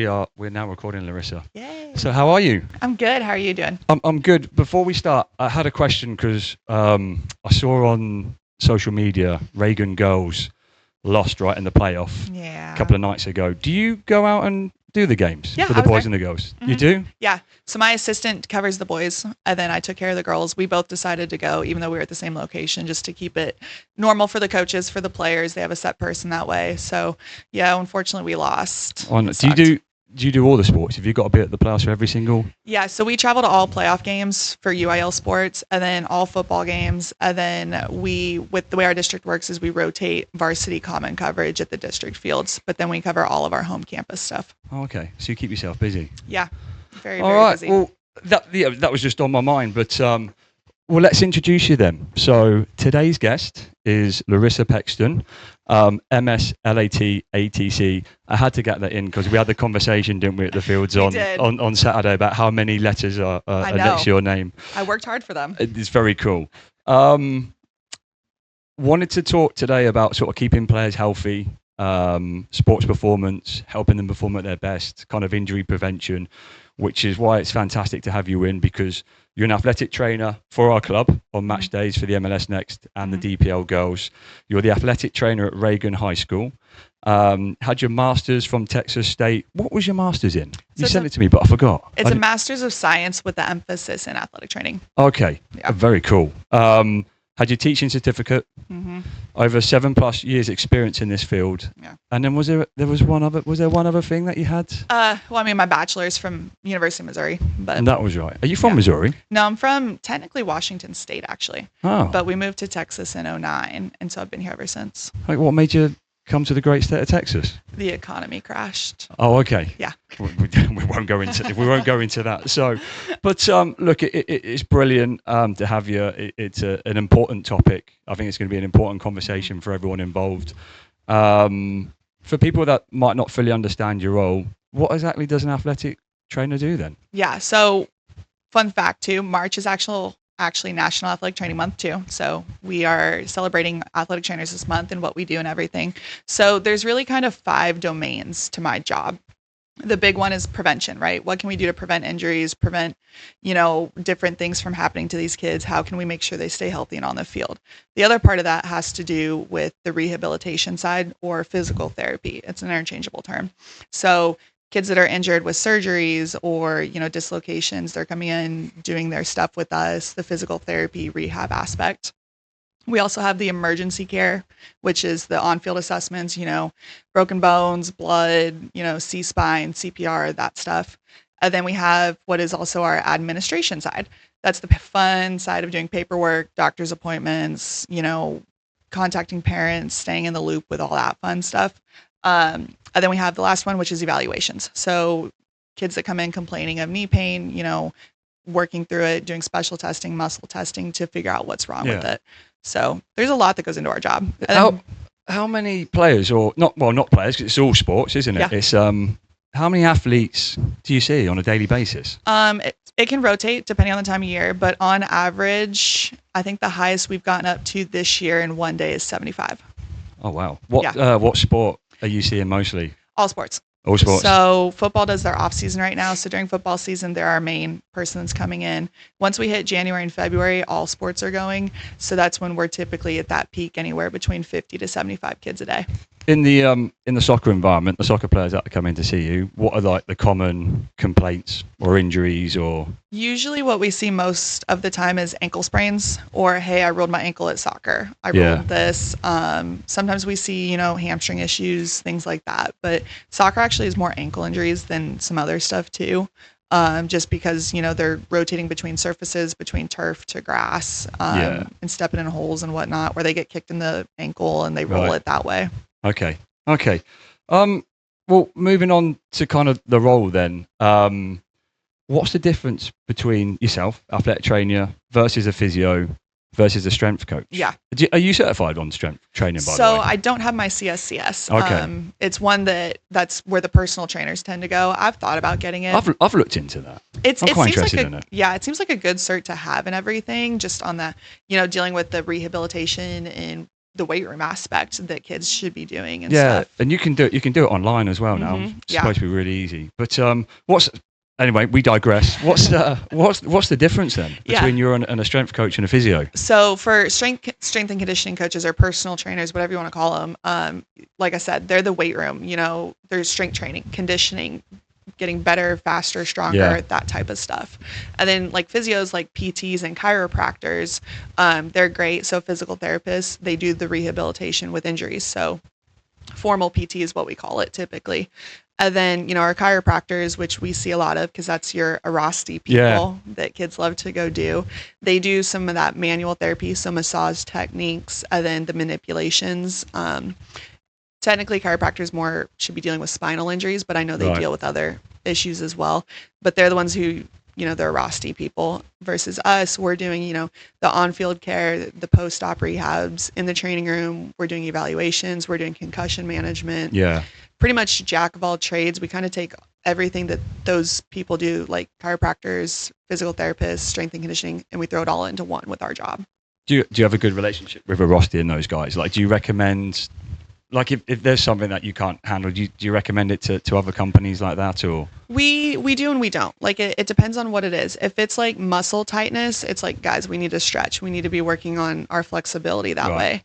We're now recording, Larissa. Yay. So how are you? I'm good. How are you doing? I'm good. Before we start, I had a question because I saw on social media Reagan girls lost right in the playoff Yeah. a couple of nights ago. Do you go out and do the games Yeah, for I the was boys there. and the girls? Mhm. You do? Yeah. So my assistant covers the boys, and then I took care of the girls. We both decided to go, even though we were at the same location, just to keep it normal for the coaches, for the players. They have a set person that way. So yeah, unfortunately, we lost. Do It you sucked. do you do all the sports? Have you got to be at the playoffs for every single? Yeah, so we travel to all playoff games for UIL sports, and then all football games, and then with the way our district works is we rotate varsity common coverage at the district fields, but then we cover all of our home campus stuff. Oh, okay. So you keep yourself busy. Yeah, very, All very right. busy. Well, that was just on my mind, but well, let's introduce you then. So today's guest is Larissa Pexton, MS LAT ATC. I had to get that in because we had the conversation, didn't we, at the fields We did. on Saturday about how many letters are I next to know. your name. I worked hard for them. It's very cool. Wanted to talk today about sort of keeping players healthy, sports performance, helping them perform at their best, kind of injury prevention, which is why it's fantastic to have you in, because you're an athletic trainer for our club on match days for the MLS Next and the DPL girls. You're the athletic trainer at Reagan High School. Had your master's from Texas State. What was your master's in? You sent it to me, but I forgot. It's a master's of science with the emphasis in athletic training. Okay, Yeah. very cool. Had your teaching certificate, over 7+ years experience in this field. Yeah. And then was there one other thing that you had? Well, I mean, my bachelor's from University of Missouri, but And that was right. Are you from Yeah. Missouri? no, I'm from technically Washington State, actually. Oh. But we moved to Texas in 2009, and so I've been here ever since. Like, what made you come to the great state of Texas? The economy crashed. Oh, okay. Yeah. We won't go into that. So, but look, it's brilliant to have you. It's an important topic. I think it's going to be an important conversation for everyone involved. For people that might not fully understand your role, what exactly does an athletic trainer do then? Yeah. So, fun fact too, March is actually National Athletic Training Month too. So we are celebrating athletic trainers this month and what we do and everything. So there's really kind of 5 domains to my job. The big one is prevention, right? What can we do to prevent injuries, prevent, different things from happening to these kids? How can we make sure they stay healthy and on the field? The other part of that has to do with the rehabilitation side or physical therapy. It's an interchangeable term. So kids that are injured with surgeries or, dislocations, they're coming in, doing their stuff with us, the physical therapy rehab aspect. We also have the emergency care, which is the on-field assessments, broken bones, blood, C-spine, CPR, that stuff. And then we have what is also our administration side. That's the fun side of doing paperwork, doctor's appointments, contacting parents, staying in the loop with all that fun stuff. And then we have the last one, which is evaluations. So kids that come in complaining of knee pain, working through it, doing special testing, muscle testing to figure out what's wrong with it. So there's a lot that goes into our job. How many players, or not players, because it's all sports, isn't it? Yeah. It's how many athletes do you see on a daily basis? It can rotate depending on the time of year, but on average, I think the highest we've gotten up to this year in one day is 75. Oh wow! What sport are you seeing mostly? All sports. All sports. So football does their off season right now. So during football season, they're our main person that's coming in. Once we hit January and February, all sports are going. So that's when we're typically at that peak, anywhere between 50 to 75 kids a day. In the soccer environment, the soccer players that come in to see you, what are like the common complaints or injuries or? Usually what we see most of the time is ankle sprains or, hey, I rolled my ankle at soccer. I Yeah. rolled this. Sometimes we see, hamstring issues, things like that. But soccer actually is more ankle injuries than some other stuff too. Just because, they're rotating between surfaces, between turf to grass, and stepping in holes and whatnot, where they get kicked in the ankle and they roll it that way. Okay. Well, moving on to kind of the role then. What's the difference between yourself, athletic trainer, versus a physio, versus a strength coach? Yeah. Are you certified on strength training, by the way? So I don't have my CSCS. Okay. It's one that's where the personal trainers tend to go. I've thought about getting it. I've looked into that. I'm quite interested in it. Yeah, it seems like a good cert to have and everything, just on the, dealing with the rehabilitation and the weight room aspect that kids should be doing and Yeah, stuff. and you can do it online as well now. It's Yeah. supposed to be really easy. But anyway, we digress. What's the difference then Yeah. between you and a strength coach and a physio? So for strength and conditioning coaches or personal trainers, whatever you want to call them, like I said, they're the weight room. There's strength training, conditioning, getting better, faster, stronger, Yeah. that type of stuff. And then like physios, like PTs and chiropractors, they're great. So physical therapists, they do the rehabilitation with injuries. So formal PT is what we call it typically. And then, our chiropractors, which we see a lot of because that's your Arasti people that kids love to go do. They do some of that manual therapy, so massage techniques, and then the manipulations. Technically, chiropractors more should be dealing with spinal injuries, but I know they deal with other issues as well. But they're the ones who, they're Rosti people versus us. We're doing, the on-field care, the post-op rehabs in the training room. We're doing evaluations. We're doing concussion management. Yeah. Pretty much jack of all trades. We kind of take everything that those people do, like chiropractors, physical therapists, strength and conditioning, and we throw it all into one with our job. Do you have a good relationship with Rosti and those guys? Like, do you recommend, like, if there's something that you can't handle, do you recommend it to other companies like that, or? We do and we don't. Like, it depends on what it is. If it's like muscle tightness, it's like, guys, we need to stretch. We need to be working on our flexibility that way.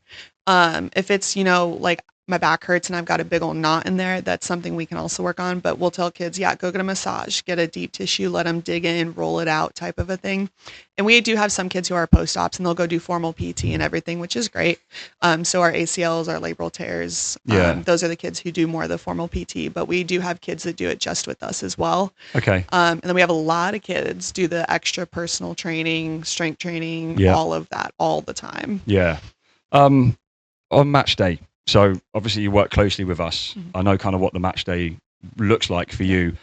If it's, like my back hurts and I've got a big old knot in there, that's something we can also work on. But we'll tell kids, go get a massage, get a deep tissue, let them dig in, roll it out type of a thing. And we do have some kids who are post-ops and they'll go do formal PT and everything, which is great. So our ACLs, our labral tears, those are the kids who do more of the formal PT. But we do have kids that do it just with us as well. Okay. And then we have a lot of kids do the extra personal training, strength training, all of that all the time. Yeah. On match day, so obviously you work closely with us. I know kind of what the match day looks like for you.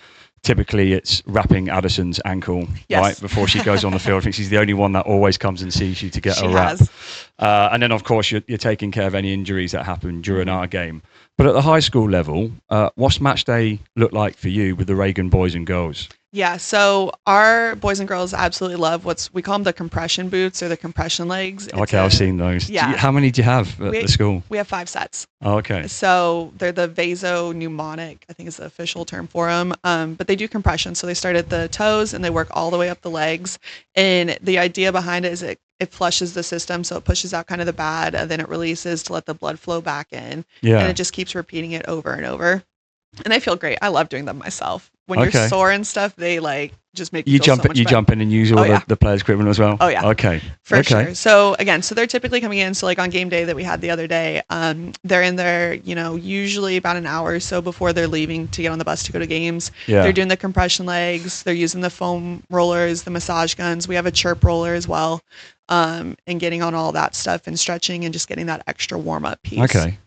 Typically it's wrapping Addison's ankle right before she goes on the field. I think she's the only one that always comes and sees you to get a wrap. And then of course you're taking care of any injuries that happen during our game. But at the high school level, what's match day look like for you with the Reagan boys and girls? Yeah, so our boys and girls absolutely love we call them the compression boots or the compression legs. I've seen those. Yeah. How many do you have at the school? We have 5 sets. Oh, okay. So they're the vaso-pneumonic, I think is the official term for them. But they do compression. So they start at the toes and they work all the way up the legs. And the idea behind it is it flushes the system. So it pushes out kind of the bad and then it releases to let the blood flow back in. Yeah. And it just keeps repeating it over and over. And they feel great. I love doing them myself. When you're sore and stuff, they just make you feel so much better. Jump in and use all the players' equipment as well? Oh, yeah. Okay. For sure. So, again, they're typically coming in. So, like on game day that we had the other day, they're in there, usually about an hour or so before they're leaving to get on the bus to go to games. Yeah. They're doing the compression legs. They're using the foam rollers, the massage guns. We have a chirp roller as well, and getting on all that stuff and stretching and just getting that extra warm-up piece. Okay.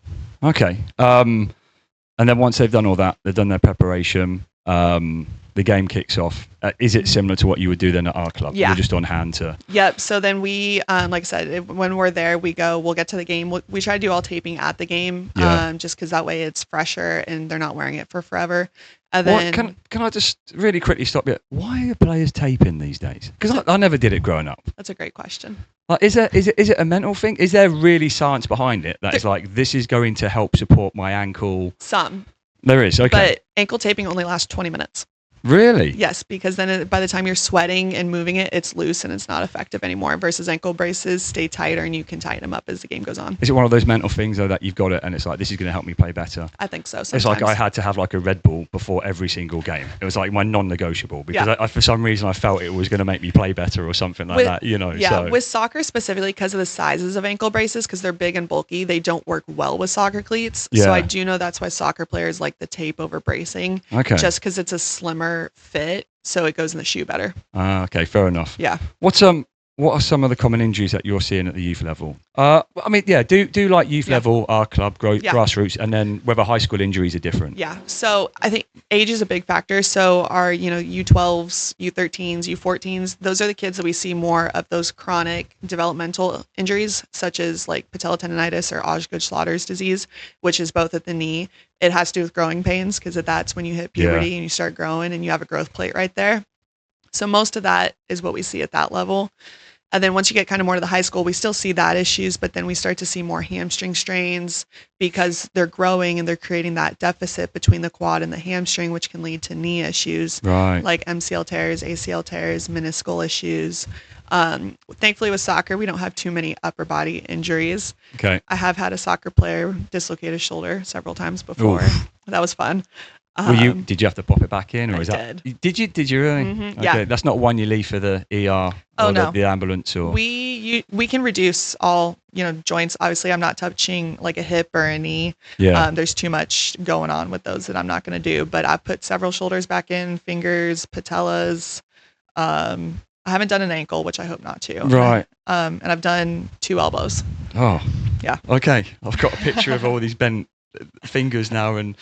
And then once they've done all that, they've done their preparation, the game kicks off. Is it similar to what you would do then at our club? Yeah. You're just on hand to... Yep. So then we, like I said, when we're there, we'll get to the game. We try to do all taping at the game, just because that way it's fresher and they're not wearing it for forever. And then, can I just really quickly stop you? Why are players taping these days? Because I never did it growing up. That's a great question. Like, is it a mental thing? Is there really science behind it that is like, this is going to help support my ankle? Some. There is, okay. But ankle taping only lasts 20 minutes. Really? Yes, because then by the time you're sweating and moving it, it's loose and it's not effective anymore. Versus ankle braces stay tighter and you can tighten them up as the game goes on. Is it one of those mental things though that you've got it and it's like, this is going to help me play better? I think so. Sometimes. It's like I had to have like a Red Bull before every single game. It was like my non-negotiable because I, for some reason I felt it was going to make me play better or something like that. Yeah, so. With soccer specifically because of the sizes of ankle braces, because they're big and bulky, they don't work well with soccer cleats. Yeah. So I do know that's why soccer players like the tape over bracing. Okay. Just because it's a slimmer fit. So it goes in the shoe better. Okay, fair enough. Yeah. What are some of the common injuries that you're seeing at the youth level? Do like youth level, our club, grassroots, and then whether high school injuries are different. Yeah. So I think age is a big factor. So our, U12s, U13s, U14s, those are the kids that we see more of those chronic developmental injuries, such as like patella tendonitis or Osgood-Schlatters disease, which is both at the knee. It has to do with growing pains because that's when you hit puberty and you start growing and you have a growth plate right there. So most of that is what we see at that level. And then once you get kind of more to the high school, we still see that issues, but then we start to see more hamstring strains because they're growing and they're creating that deficit between the quad and the hamstring, which can lead to knee issues like MCL tears, ACL tears, meniscal issues. Thankfully with soccer, we don't have too many upper body injuries. Okay. I have had a soccer player dislocate his shoulder several times before. Oof. That was fun. Did you have to pop it back in, or did you really? Mm-hmm, okay. Yeah. That's not one you leave for the ER or no. the ambulance, or we can reduce all joints. Obviously, I'm not touching like a hip or a knee. Yeah. There's too much going on with those that I'm not going to do. But I put several shoulders back in, fingers, patellas. I haven't done an ankle, which I hope not to. Right. And I've done 2 elbows. Oh. Yeah. Okay. I've got a picture of all these bent fingers now, and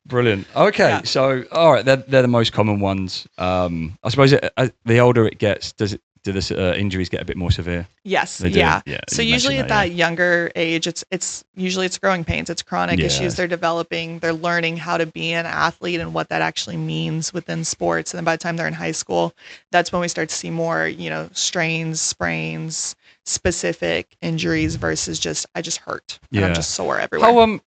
brilliant. Okay. Yeah. So, all right, they're the most common ones. I suppose the older it gets, do the injuries get a bit more severe? Yes. Yeah. So usually at that younger age, it's growing pains. It's chronic issues. They're developing. They're learning how to be an athlete and what that actually means within sports. And then by the time they're in high school, that's when we start to see more, strains, sprains, specific injuries versus I just hurt and I'm just sore everywhere.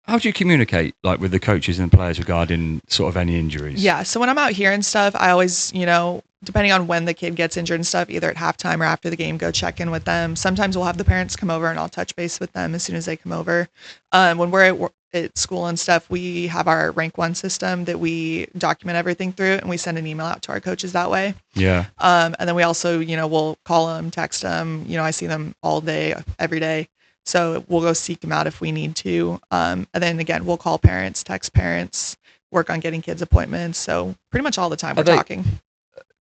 How do you communicate with the coaches and players regarding sort of any injuries? Yeah. So when I'm out here and stuff, I always, depending on when the kid gets injured and stuff, either at halftime or after the game, go check in with them. Sometimes we'll have the parents come over and I'll touch base with them as soon as they come over. When we're at school and stuff, we have our rank 1 system that we document everything through, and we send an email out to our coaches that way. Yeah. And then we also, we'll call them, text them. I see them all day, every day. So we'll go seek them out if we need to. And then again, we'll call parents, text parents, work on getting kids appointments. So pretty much all the time we're talking.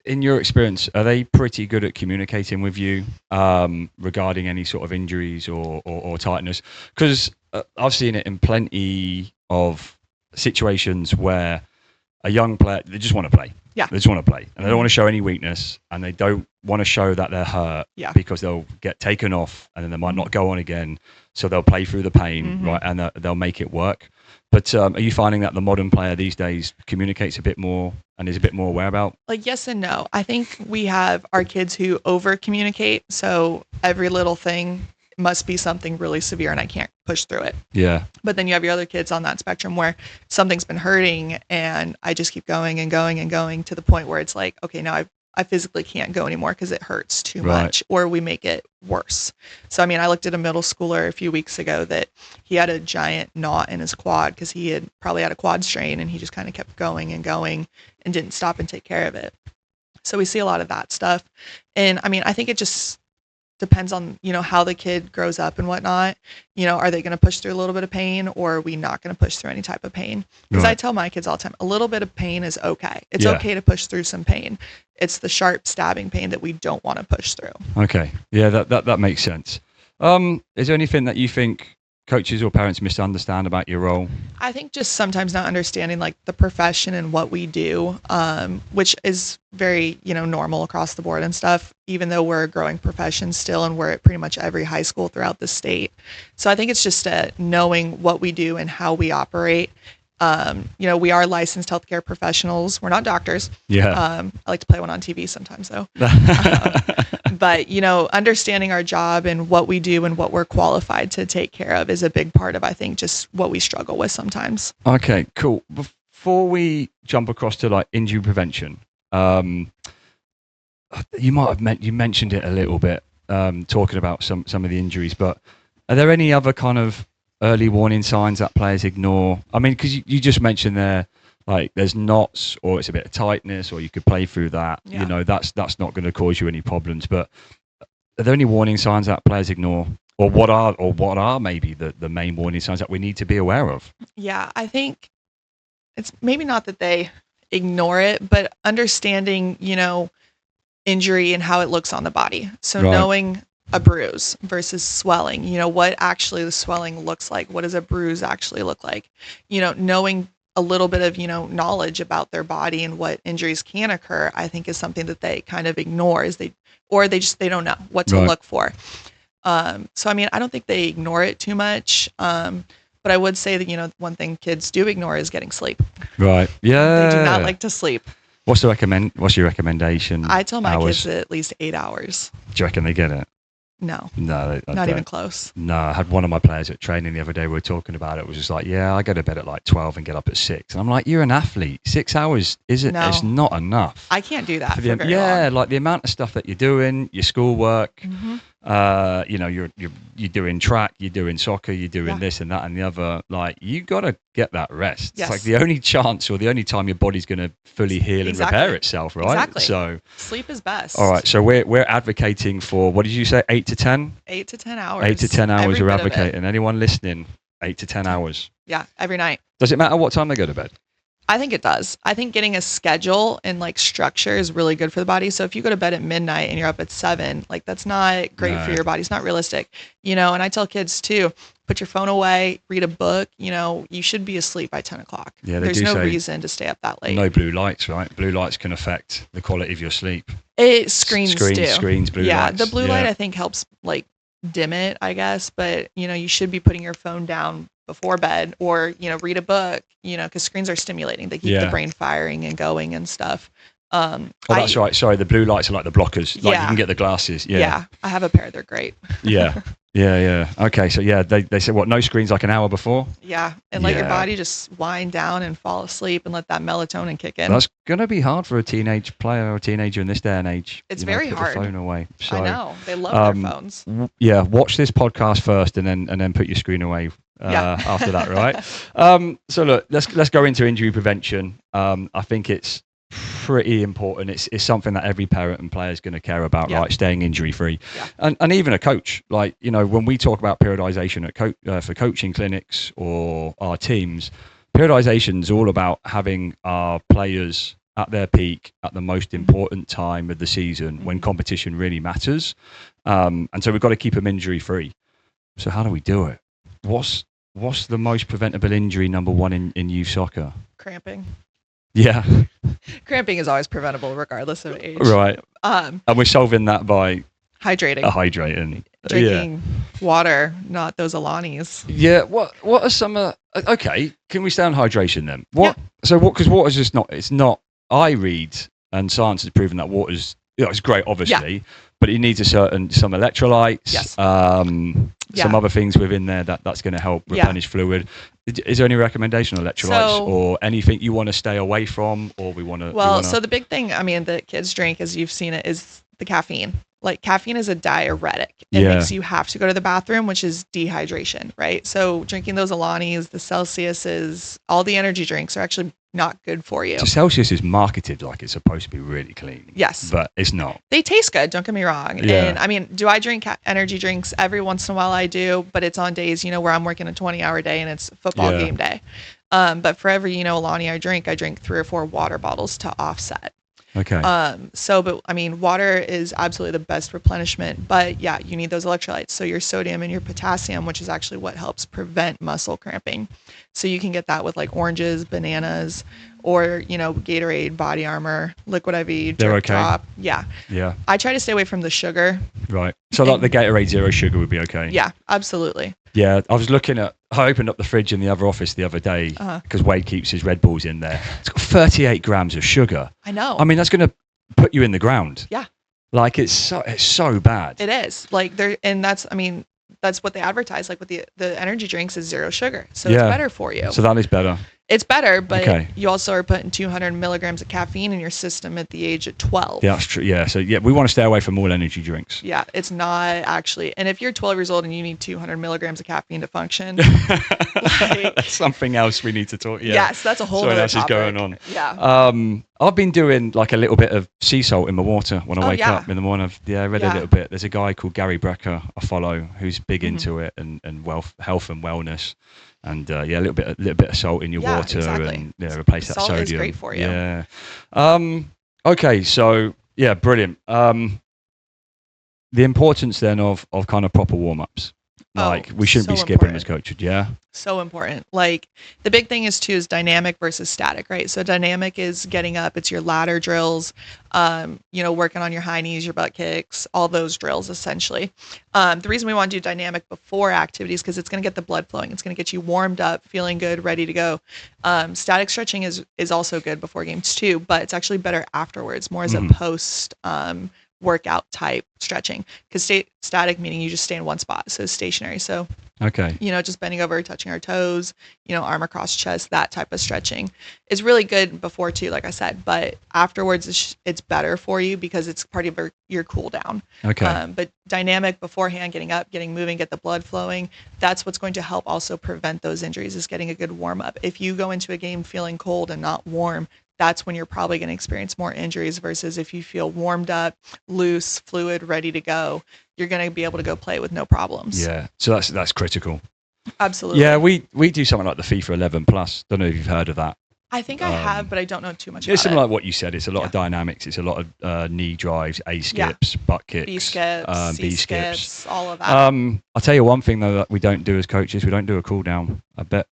In your experience, are they pretty good at communicating with you regarding any sort of injuries or tightness? Because I've seen it in plenty of situations where a young player, they just want to play. Yeah. They just want to play. And they don't want to show any weakness, and they don't want to show that they're hurt because they'll get taken off and then they might not go on again. So they'll play through the pain, right? And they'll make it work. But are you finding that the modern player these days communicates a bit more and is a bit more aware about? Yes and no. I think we have our kids who over communicate. So every little thing must be something really severe and I can't push through it. Yeah. But then you have your other kids on that spectrum where something's been hurting and I just keep going and going and going to the point where it's like, okay, now I physically can't go anymore because it hurts too much, or we make it worse. So, I looked at a middle schooler a few weeks ago that he had a giant knot in his quad because he had probably had a quad strain, and he just kind of kept going and going and didn't stop and take care of it. So we see a lot of that stuff. And I think it just depends on, how the kid grows up and whatnot. Are they going to push through a little bit of pain, or are we not going to push through any type of pain? Because I tell my kids all the time, a little bit of pain is okay. It's okay to push through some pain. It's the sharp stabbing pain that we don't want to push through. Okay. Yeah, that makes sense. Is there anything that you think coaches or parents misunderstand about your role? I think just sometimes not understanding the profession and what we do, which is very, normal across the board and stuff, even though we're a growing profession still, and we're at pretty much every high school throughout the state. So I think it's just knowing what we do and how we operate. We are licensed healthcare professionals. We're not doctors. Yeah. I like to play one on TV sometimes though. But, understanding our job and what we do and what we're qualified to take care of is a big part of, I think, just what we struggle with sometimes. Okay, cool. Before we jump across to injury prevention, you might have you mentioned it a little bit, talking about some of the injuries, but are there any other kind of early warning signs that players ignore? Because you just mentioned there, there's knots, or it's a bit of tightness, or you could play through that. Yeah. That's not going to cause you any problems. But are there any warning signs that players ignore, or what are maybe the main warning signs that we need to be aware of? Yeah, I think it's maybe not that they ignore it, but understanding, injury and how it looks on the body. So knowing a bruise versus swelling, what actually the swelling looks like. What does a bruise actually look like? Knowing a little bit of, knowledge about their body and what injuries can occur, I think is something that they kind of ignore, they don't know what to look for. So, I don't think they ignore it too much. But I would say that, one thing kids do ignore is getting sleep. Right. Yeah. They do not like to sleep. What's your recommendation? I tell my hours? kids at least 8 hours. Do you reckon they get it? No, No, I not don't. even close. No, I had one of my players at training the other day. We were talking about it. Was just like, yeah, I go to bed at like 12 and get up at 6. And I'm like, you're an athlete. 6 hours isn't. No. It's not enough. I can't do that for the, very yeah, long. like the amount of stuff that you're doing, your schoolwork. Mhm. You know, you're doing track, you're doing soccer, you're doing Yeah. this and that and the other. Like, you gotta get that rest. Yes. It's like the only chance or the only time your body's gonna fully heal and repair itself, right? Exactly. So Sleep is best. all right, so we're advocating for, what did you say, 8 to 10? 8 to 10 hours. 8 to 10 hours Every we're bit of it. advocating. Anyone listening, 8 to 10 hours. Yeah, every night. Does it matter what time they go to bed? I think it does. I think getting a schedule and like structure is really good for the body. So if you go to bed at midnight and you're up at 7, like that's not great No. for your body. It's not realistic, you know. And I tell kids too, put your phone away, read a book. You know, you should be asleep by 10 o'clock. Yeah, they There's do no say reason to stay up that late. no blue lights, right? Blue lights can affect the quality of your sleep. It screens do. Screens, blue Yeah, lights. the blue light I think helps like dim it, I guess. But you know, you should be putting your phone down before bed, or you know, read a book. You know, because screens are stimulating. They keep the brain firing and going and stuff. Oh, that's right. Sorry, the blue lights are like the blockers. Like you can get the glasses. Yeah. Yeah, I have a pair. They're great. Yeah. Yeah. Okay, so yeah, they said what? No screens like an hour before. Yeah, and let your Yeah. body just wind down and fall asleep, and let that melatonin kick in. That's gonna be hard for a teenage player or a teenager in this day and age. It's you know, very put hard. The phone away. So, I know they love their phones. Yeah, watch this podcast first, and then put your screen away after that, right? So look, let's go into injury prevention. I think it's pretty important. It's something that every parent and player is going to care about, right? Staying injury free, and even a coach. Like, you know, when we talk about periodization at for coaching clinics or our teams, periodization is all about having our players at their peak at the most important time of the season when competition really matters, and so we've got to keep them injury free. So how do we do it? What's the most preventable injury number one in youth soccer? Cramping. Yeah. Cramping is always preventable regardless of age. Right. And we're solving that by hydrating. Hydrating. Drinking water, not those Alanis. Yeah. What are some okay, can we stay on hydration then? Because water's just not, it's not, I read, and science has proven that water's, you know, it's great obviously, but it needs some electrolytes, some other things within there that's going to help replenish fluid. Is there any recommendation on electrolytes or anything you want to stay away from, or we want to? Well, so the big thing, I mean, that kids drink, as you've seen it, is the caffeine. Like, caffeine is a diuretic. It makes you have to go to the bathroom, which is dehydration, right? So drinking those Alanis, the Celsiuses, all the energy drinks are actually not good for you. So Celsius is marketed like it's supposed to be really clean. Yes. But it's not. They taste good, don't get me wrong. Yeah. And I mean, do I drink energy drinks? Every once in a while I do, but it's on days, you know, where I'm working a 20-hour day and it's football game day. But for every, you know, Alani I drink 3 or 4 water bottles to offset. Okay. But I mean, water is absolutely the best replenishment, but yeah, you need those electrolytes. So your sodium and your potassium, which is actually what helps prevent muscle cramping. So you can get that with like oranges, bananas, or, you know, Gatorade, Body Armor, Liquid IV, Drip Drop. Yeah. Yeah. I try to stay away from the sugar. Right. So like the Gatorade Zero Sugar would be okay. Yeah, absolutely. Yeah, I opened up the fridge in the other office the other day because Wade keeps his Red Bulls in there. It's got 38 grams of sugar. I know. I mean, that's going to put you in the ground. Yeah. Like it's so bad. It is. Like that's what they advertise. Like with the energy drinks is 0 sugar. So it's better for you. So that is better. It's better, but you also are putting 200 milligrams of caffeine in your system at the age of 12. Yeah, that's true. Yeah. So we want to stay away from all energy drinks. Yeah, it's not actually. And if you're 12 years old and you need 200 milligrams of caffeine to function, that's something else we need to talk. Yeah. Yes, that's a whole other topic. Going on. Yeah. I've been doing like a little bit of sea salt in my water when I wake up in the morning. I read a little bit. There's a guy called Gary Brecker I follow who's big into it and health and wellness. And a little bit of salt in your water and replace that sodium. Salt is great for you. Yeah. Okay. So brilliant. The importance then of kind of proper warm ups. Like, Oh, we shouldn't be so skipping them as important. coaches. Yeah. So important. Like the big thing is too is dynamic versus static, right? So dynamic is getting up. It's your ladder drills, working on your high knees, your butt kicks, all those drills essentially. The reason we want to do dynamic before activities because it's going to get the blood flowing. It's going to get you warmed up, feeling good, ready to go. Static stretching is also good before games too, but it's actually better afterwards, more as a Mhm. post workout type stretching because static meaning you just stay in one spot, so stationary. So Okay. just bending over, touching our toes, arm across chest, that type of stretching is really good before too, like I said, but afterwards it's better for you because it's part of your cool down. Okay. But dynamic beforehand, getting up, getting moving, get the blood flowing, that's what's going to help also prevent those injuries is getting a good warm up. If you go into a game feeling cold and not warm, that's when you're probably going to experience more injuries versus if you feel warmed up, loose, fluid, ready to go, you're going to be able to go play with no problems. Yeah. So that's critical. Absolutely. Yeah, we do something like the FIFA 11 Plus. Don't know if you've heard of that. I think I have, but I don't know too much It's about similar it. like what you said. It's a lot of dynamics. It's a lot of knee drives, A Yeah. skips, butt kicks, B skips, B C skips. skips, all of that. I'll tell you one thing though that we don't do as coaches. We don't do a cool down. I bet.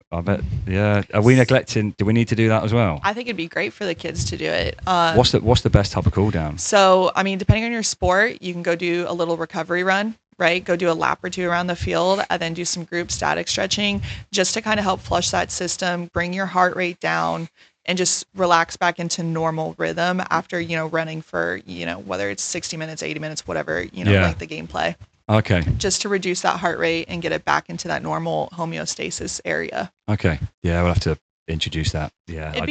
Yeah. Are we neglecting? Do we need to do that as well? I think it'd be great for the kids to do it. What's the best type of cool down? So, I mean, depending on your sport, you can go do a little recovery run, right? Go do a lap or two around the field and then do some group static stretching just to kind of help flush that system, bring your heart rate down, and just relax back into normal rhythm after, running for, whether it's 60 minutes, 80 minutes, whatever, length of gameplay. Okay. Just to reduce that heart rate and get it back into that normal homeostasis area. Okay. Yeah, we'll have to introduce that. Yeah. It'd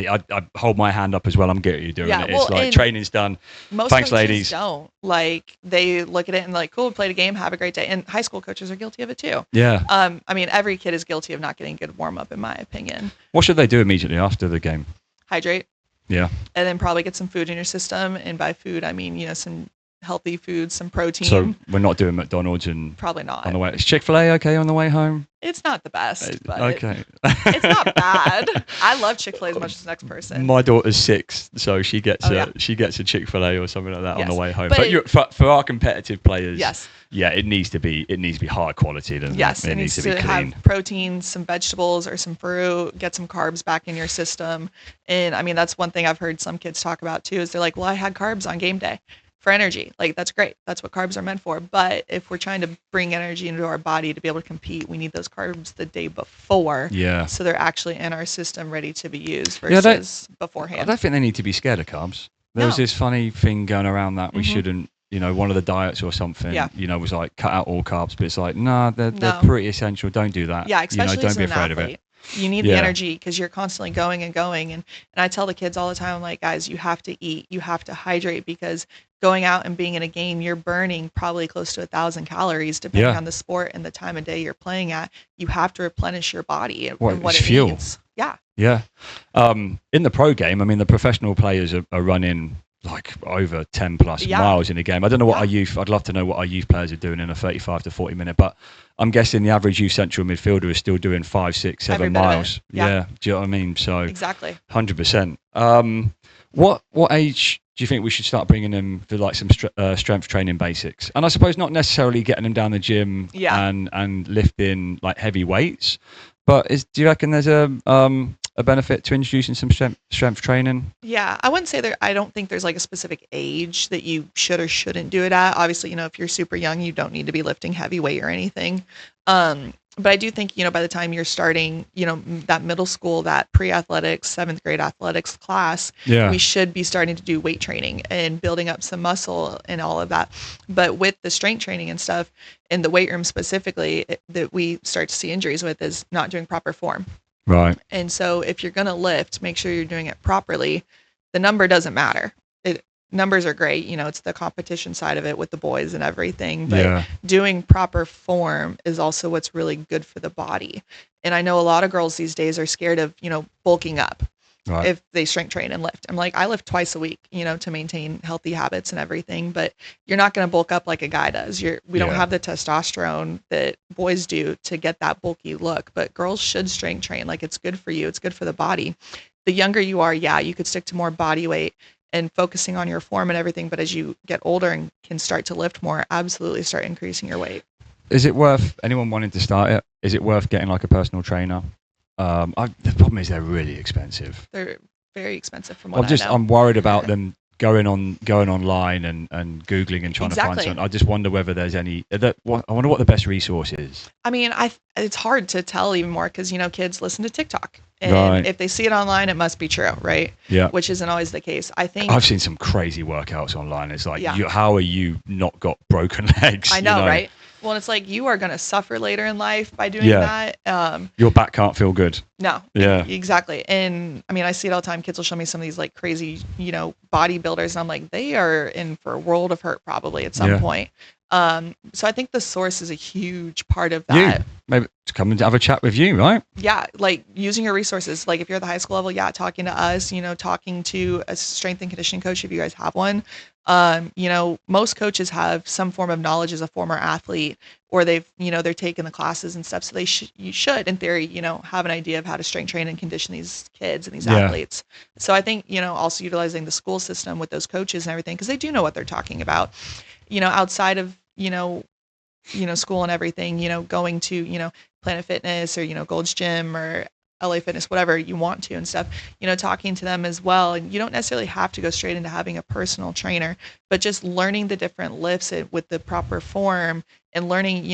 I hold my hand up as well. I'm getting you doing it. It's like training's done. Most Thanks, coaches ladies. don't. Like they look at it and like, cool, played a game, have a great day. And high school coaches are guilty of it too. Yeah. I mean, every kid is guilty of not getting a good warm up, in my opinion. What should they do immediately after the game? Hydrate. Yeah. And then probably get some food in your system. And by food, I mean, some healthy foods, some protein. So we're not doing McDonald's and probably not on the way. Is Chick-fil-A okay on the way home? It's not the best, but okay. It's not bad. I love Chick-fil-A as much as the next person. My daughter's 6, so she gets yeah. she gets a Chick-fil-A or something like that on the way home. But for our competitive players, yes. Yeah, it needs to be high quality. Yes, it needs to be clean. Have protein, some vegetables or some fruit, get some carbs back in your system. And I mean, that's one thing I've heard some kids talk about too, is they're like, well, I had carbs on game day for energy. Like, that's great. That's what carbs are meant for. But if we're trying to bring energy into our body to be able to compete, we need those carbs the day before. Yeah. So they're actually in our system ready to be used versus beforehand. I don't think they need to be scared of carbs. There was this funny thing going around that we shouldn't, one of the diets or something, was like cut out all carbs, but it's like, nah, they're pretty essential. Don't do that. Yeah, especially don't as be an afraid athlete. of it. You need the energy because you're constantly going and going. And I tell the kids all the time, I'm like, guys, you have to eat, you have to hydrate because going out and being in a game, you're burning probably close to 1,000 calories depending on the sport and the time of day you're playing at. You have to replenish your body and what it fuel. needs. Yeah. Yeah. In the pro game, I mean, the professional players are running like over 10 plus miles in a game. I don't know what I'd love to know what our youth players are doing in a 35 to 40 minute, but I'm guessing the average youth central midfielder is still doing 5, 6, 7 miles. Yeah. Do you know what I mean? So exactly. 100%. What age do you think we should start bringing them for like some strength training basics? And I suppose not necessarily getting them down the gym and lifting like heavy weights, but do you reckon there's a benefit to introducing some strength training? Yeah, I wouldn't say I don't think there's like a specific age that you should or shouldn't do it at. Obviously, if you're super young, you don't need to be lifting heavy weight or anything. But I do think, by the time you're starting, that middle school, that pre-athletics, 7th grade athletics class, we should be starting to do weight training and building up some muscle and all of that. But with the strength training and stuff in the weight room specifically, that we start to see injuries with is not doing proper form. Right. And so if you're going to lift, make sure you're doing it properly. The number doesn't matter. Numbers are great. It's the competition side of it with the boys and everything. But doing proper form is also what's really good for the body. And I know a lot of girls these days are scared of, bulking up if they strength train and lift. I'm like, I lift twice a week, to maintain healthy habits and everything. But you're not going to bulk up like a guy does. We don't have the testosterone that boys do to get that bulky look. But girls should strength train. Like, it's good for you. It's good for the body. The younger you are, you could stick to more body weight and focusing on your form and everything. But as you get older and can start to lift more, absolutely start increasing your weight. Is it worth anyone wanting to start it? Is it worth getting like a personal trainer? The problem is they're really expensive. They're very expensive from what I know. I'm worried about them going online and googling and trying to find Exactly. something. I just wonder whether there's any. I wonder what the best resource is. I mean, it's hard to tell even more because kids listen to TikTok, and Right. if they see it online, it must be true, right? Yeah. Which isn't always the case. I think I've seen some crazy workouts online. It's like, Yeah. how are you not got broken legs? I know, right? Well, it's like you are going to suffer later in life by doing Yeah. that. Your back can't feel good. No. Yeah. Exactly. And I mean, I see it all the time. Kids will show me some of these like crazy, bodybuilders, and I'm like, they are in for a world of hurt probably at some Yeah. point. So I think the source is a huge part of that. You maybe to come and have a chat with you, right? Yeah, like using your resources. Like if you're at the high school level, yeah, talking to us, talking to a strength and conditioning coach if you guys have one. Most coaches have some form of knowledge as a former athlete, or they're taking the classes and stuff. So you should, in theory, have an idea of how to strength train and condition these kids and these Yeah. athletes. So I think, also utilizing the school system with those coaches and everything, because they do know what they're talking about, outside of, school and everything, going to, Planet Fitness or, Gold's Gym or LA Fitness, whatever you want to and stuff, talking to them as well. And you don't necessarily have to go straight into having a personal trainer, but just learning the different lifts with the proper form and learning,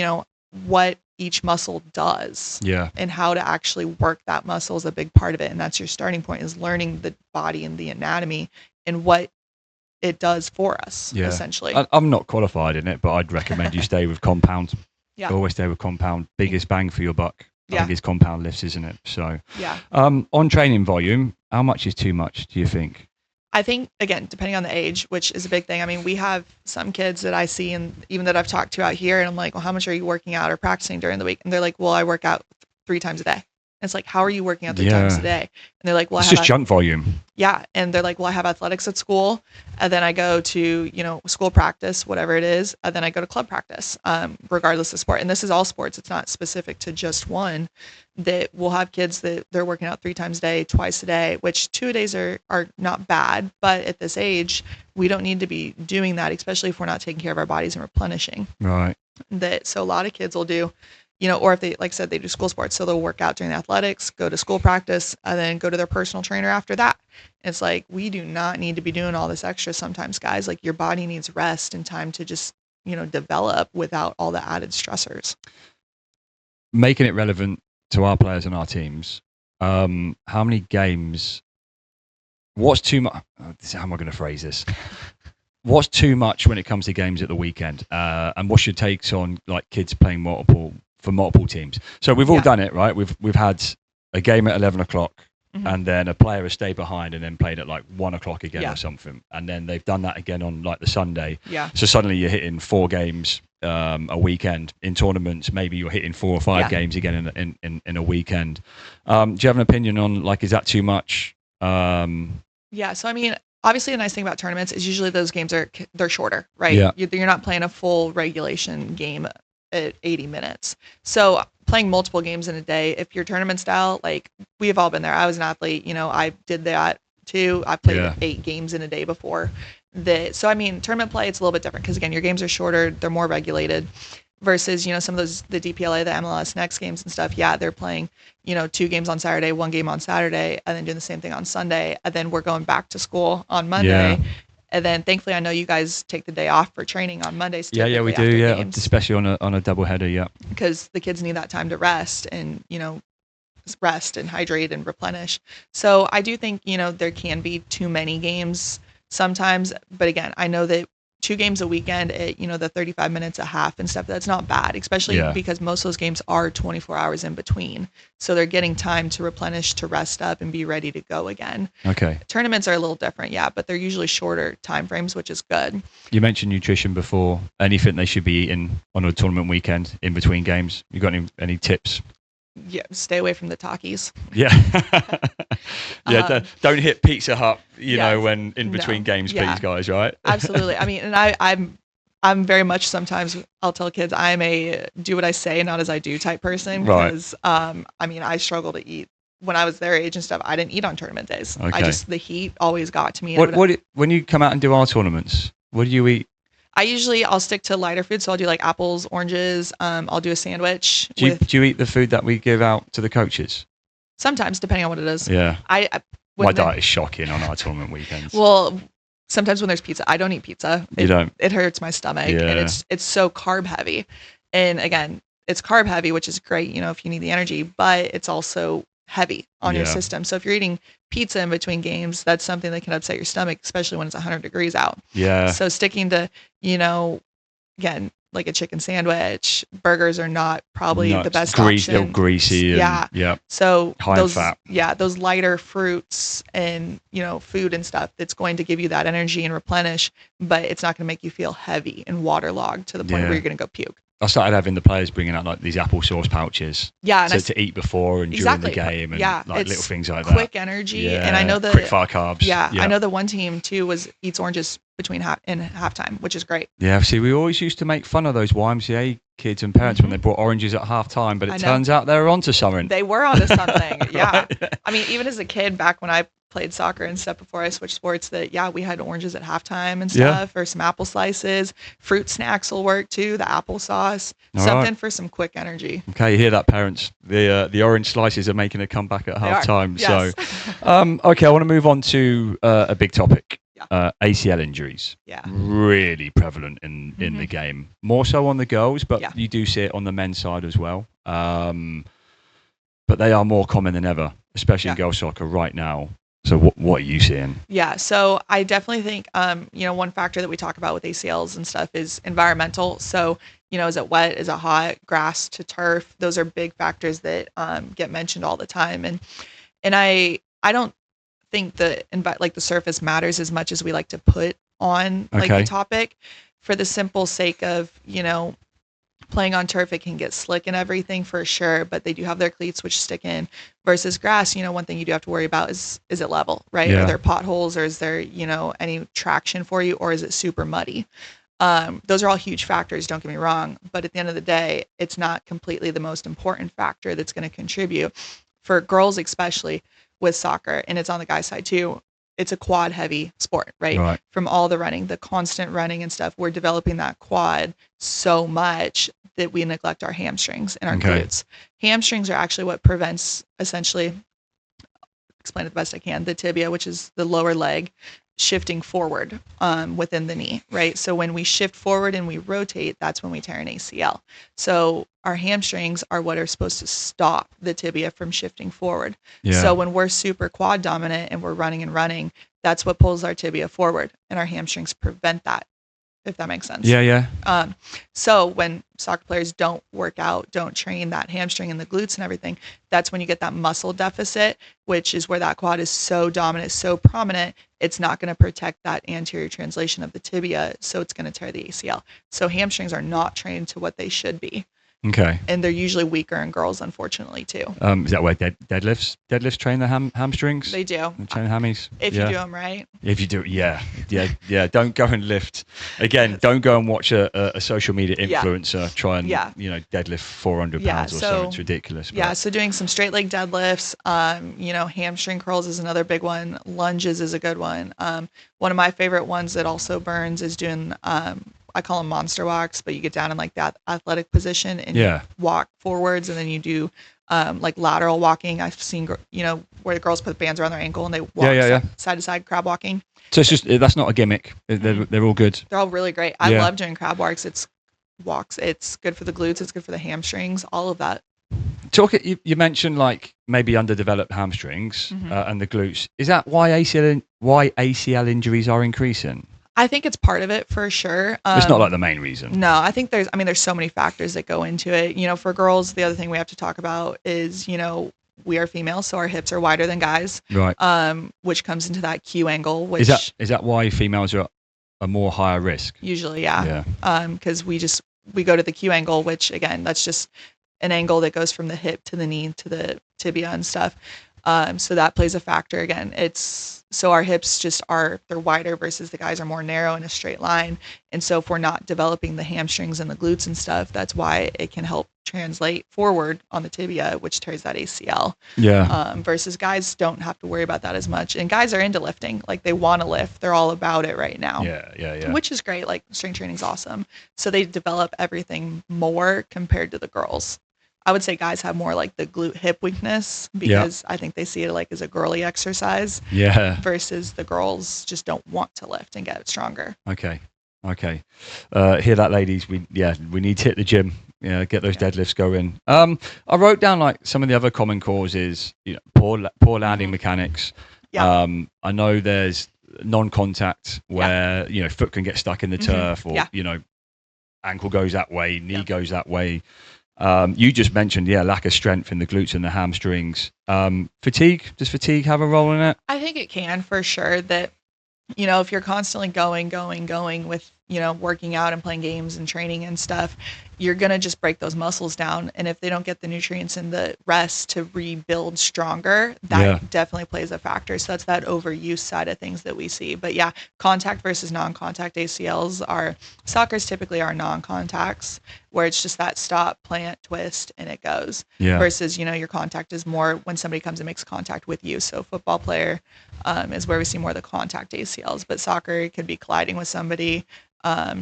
what each muscle does. Yeah. And how to actually work that muscle is a big part of it. And that's your starting point, is learning the body and the anatomy and what it does for us, Yeah. essentially. I'm not qualified in it, but I'd recommend you stay with compound. Yeah. Always stay with compound. Biggest bang for your buck. I Yeah. think it's compound lifts, isn't it? So, Yeah. on training volume, how much is too much, do you think? I think, again, depending on the age, which is a big thing. I mean, we have some kids that I see and even that I've talked to out here, and I'm like, well, how much are you working out or practicing during the week? And they're like, well, I work out 3 times a day. And it's like, how are you working out 3 times a day? And they're like, well, It's just junk volume. Yeah. And they're like, well, I have athletics at school, and then I go to, school practice, whatever it is, and then I go to club practice, regardless of sport. And this is all sports. It's not specific to just one. That we'll have kids that they're working out 3 times a day, twice a day, which 2 days are not bad. But at this age, we don't need to be doing that, especially if we're not taking care of our bodies and replenishing. Right. So a lot of kids will do, or if they, like I said, they do school sports. So they'll work out during the athletics, go to school practice, and then go to their personal trainer after that. It's like, we do not need to be doing all this extra sometimes, guys. Like, your body needs rest and time to just, develop without all the added stressors. Making it relevant to our players and our teams. How many games? What's too much? How am I going to phrase this? What's too much when it comes to games at the weekend? And what's your takes on like kids playing multiple teams? So we've all done it, right? We've had a game at 11 o'clock, and then a player has stayed behind and then played at like 1 o'clock again or something, and then they've done that again on like the Sunday. Yeah. So suddenly you're hitting 4 games a weekend in tournaments. Maybe you're hitting 4 or 5 games again in a weekend. Do you have an opinion on like, is that too much? Yeah. So I mean, obviously, the nice thing about tournaments is usually those games they're shorter, right? Yeah. You're not playing a full regulation game at 80 minutes. So playing multiple games in a day, if you're tournament style, like we've all been there. I was an athlete, I did that too. I played 8 games in a day before. So I mean, tournament play, it's a little bit different because again, your games are shorter, they're more regulated. Versus, some of the DPLA, the MLS Next games and stuff, they're playing, 2 games on Saturday, 1 game on Saturday, and then doing the same thing on Sunday. And then we're going back to school on Monday. Yeah. And then thankfully, I know you guys take the day off for training on Mondays. Yeah, we do. Yeah, games, especially on a double header. Yeah, because the kids need that time to rest and rest and hydrate and replenish. So I do think there can be too many games sometimes, but again, I know that 2 games a weekend at the 35 minutes a half and stuff, that's not bad, especially because most of those games are 24 hours in between, so they're getting time to replenish, to rest up and be ready to go again. Okay. Tournaments are a little different, but they're usually shorter time frames, which is good. You mentioned nutrition before. Anything they should be eating on a tournament weekend in between games? You got any tips? Yeah, stay away from the Takis. Yeah. Don't hit Pizza Hut, when in between games, please, guys, right? Absolutely. I mean, and I'm very much, sometimes I'll tell kids I'm a do what I say, not as I do type person. Because, I mean, I struggle to eat. When I was their age and stuff, I didn't eat on tournament days. Okay. The heat always got to me. When you come out and do our tournaments, what do you eat? I'll stick to lighter food. So I'll do like apples, oranges. I'll do a sandwich Do you eat the food that we give out to the coaches? sometimes depending on what it is. Yeah. I My when the, diet is shocking on our tournament weekends. well, sometimes when there's pizza, I don't eat pizza. You don't? It hurts my stomach, and Yeah. it's so carb heavy. And again, it's carb heavy, which is great, if you need the energy, but it's also heavy on your Yeah. system. So if you're eating pizza in between games, that's something that can upset your stomach, especially when it's 100 degrees out. Yeah. So sticking to, again, like a chicken sandwich, burgers are not probably the best They're option. greasy. And, Yeah. Yeah. So High in fat. those lighter fruits and, food and stuff that's going to give you that energy and replenish, but it's not going to make you feel heavy and waterlogged to the point Yeah. where you're going to go puke. I started having the players bringing out like these applesauce pouches Yeah. to eat before and Exactly. during the game, and Yeah, like it's little things like that. quick energy. Yeah. And I know quick fire carbs. Yeah, I know the one team too eats oranges between halftime, which is great. Yeah, see, we always used to make fun of those YMCA kids and parents when they brought oranges at halftime, but I it know. turns out they were onto something. They were onto something. Yeah. Right? I mean, even as a kid back when I played soccer and stuff before I switched sports, we had oranges at halftime and stuff, or some apple slices. Fruit snacks will work too, the applesauce, All something right. for some quick energy. Okay, you hear that, parents? The orange slices are making a comeback at They are. halftime. Yes. So, okay, I want to move on to a big topic. Yeah. ACL injuries. Yeah. Really prevalent in the game. More so on the girls, but Yeah. you do see it on the men's side as well. But they are more common than ever, especially in girls soccer right now. So what are you seeing? Yeah, so I definitely think, one factor that we talk about with ACLs and stuff is environmental. So, is it wet? Is it hot? Grass to turf? Those are big factors that get mentioned all the time. And I don't think the surface matters as much as we like to put on the topic, for the simple sake of, playing on turf, it can get slick and everything for sure, but they do have their cleats which stick in. Versus grass, one thing you do have to worry about is it level, right? Yeah. Are there potholes, or is there, any traction for you, or is it super muddy? Those are all huge factors, don't get me wrong, but at the end of the day, it's not completely the most important factor that's going to contribute. For girls, especially with soccer, and it's on the guys' side too, it's a quad heavy sport, right? Right. From all the running, the constant running and stuff, we're developing that quad so much that we neglect our hamstrings and our glutes. Hamstrings are actually what prevents, essentially, explain it the best I can, the tibia, which is the lower leg, shifting forward within the knee, right? So when we shift forward and we rotate, that's when we tear an ACL. So our hamstrings are what are supposed to stop the tibia from shifting forward. Yeah. So when we're super quad dominant and we're running, that's what pulls our tibia forward, and our hamstrings prevent that, if that makes sense. Yeah. So when soccer players don't work out, don't train that hamstring and the glutes and everything, that's when you get that muscle deficit, which is where that quad is so dominant, so prominent, it's not going to protect that anterior translation of the tibia, so it's going to tear the ACL. So hamstrings are not trained to what they should be. Okay. And they're usually weaker in girls, unfortunately, too. Is that why deadlifts train the hamstrings? They do. Train the hammies? If you do them right. If you do it, yeah. Don't go and lift. Again, don't go and watch a social media influencer try and deadlift 400 pounds or something. It's ridiculous. Yeah, so doing some straight leg deadlifts, hamstring curls is another big one. Lunges is a good one. One of my favorite ones that also burns is doing I call them monster walks, but you get down in like that athletic position and you walk forwards, and then you do like lateral walking. I've seen, where the girls put bands around their ankle and they walk side to side, crab walking. So it's just, that's not a gimmick. They're all good. They're all really great. I love doing crab walks. It's good for the glutes. It's good for the hamstrings, all of that. You mentioned like maybe underdeveloped hamstrings and the glutes. Is that why ACL injuries are increasing? I think it's part of it for sure. It's not like the main reason. No, I think there's so many factors that go into it. For girls, the other thing we have to talk about is, we are female, so our hips are wider than guys. Right. Which comes into that Q angle. Which is that why females are a more higher risk? Usually, yeah. Because we go to the Q angle, which again, that's just an angle that goes from the hip to the knee to the tibia and stuff. So that plays a factor again. So our hips they're wider versus the guys are more narrow in a straight line. And so if we're not developing the hamstrings and the glutes and stuff, that's why it can help translate forward on the tibia, which tears that ACL. Yeah. Versus guys don't have to worry about that as much. And guys are into lifting. Like they want to lift. They're all about it right now. Yeah. Which is great. Like strength training's awesome. So they develop everything more compared to the girls. I would say guys have more like the glute hip weakness because I think they see it like as a girly exercise. Yeah. Versus the girls just don't want to lift and get stronger. Okay. Hear that, ladies? We need to hit the gym. Get those deadlifts going. I wrote down like some of the other common causes. Poor landing mechanics. Yeah. I know there's non-contact where foot can get stuck in the turf, or ankle goes that way, knee goes that way. You just mentioned lack of strength in the glutes and the hamstrings. Fatigue. Does fatigue have a role in it? I think it can, for sure. That if you're constantly going with, working out and playing games and training and stuff, you're going to just break those muscles down. And if they don't get the nutrients and the rest to rebuild stronger, that definitely plays a factor. So that's that overuse side of things that we see. But contact versus non-contact ACLs soccer's typically are non-contacts, where it's just that stop, plant, twist, and it goes. Yeah. Versus, your contact is more when somebody comes and makes contact with you. So football player is where we see more of the contact ACLs. But soccer could be colliding with somebody,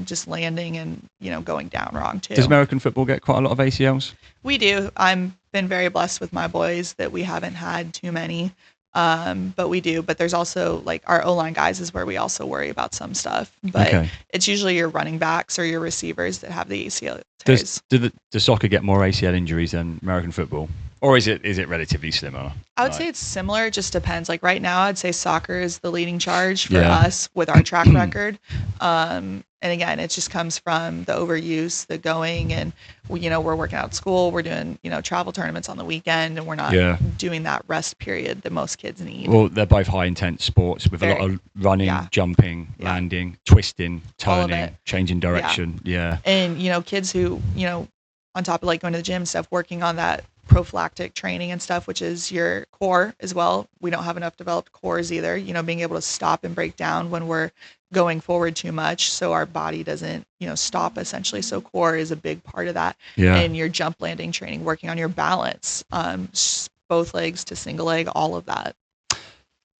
just landing and, going down wrong too. Does American football get quite a lot of ACLs? We do. I'm been very blessed with my boys that we haven't had too many. But we do. But there's also like our O-line guys is where we also worry about some stuff. But it's usually your running backs or your receivers that have the ACL tears. Does soccer get more ACL injuries than American football? Or is it relatively similar? I would say it's similar. It just depends. Like right now, I'd say soccer is the leading charge for us with our track record. And again, it just comes from the overuse, the going, and we're working out at school. We're doing travel tournaments on the weekend, and we're not doing that rest period that most kids need. Well, they're both high intense sports with a lot of running, jumping, landing, twisting, turning, changing direction. Yeah. And kids who on top of like going to the gym and stuff, working on that prophylactic training and stuff, which is your core as well. We don't have enough developed cores either, being able to stop and break down when we're going forward too much, so our body doesn't stop essentially. So core is a big part of that. And your jump landing training, working on your balance, both legs to single leg, all of that.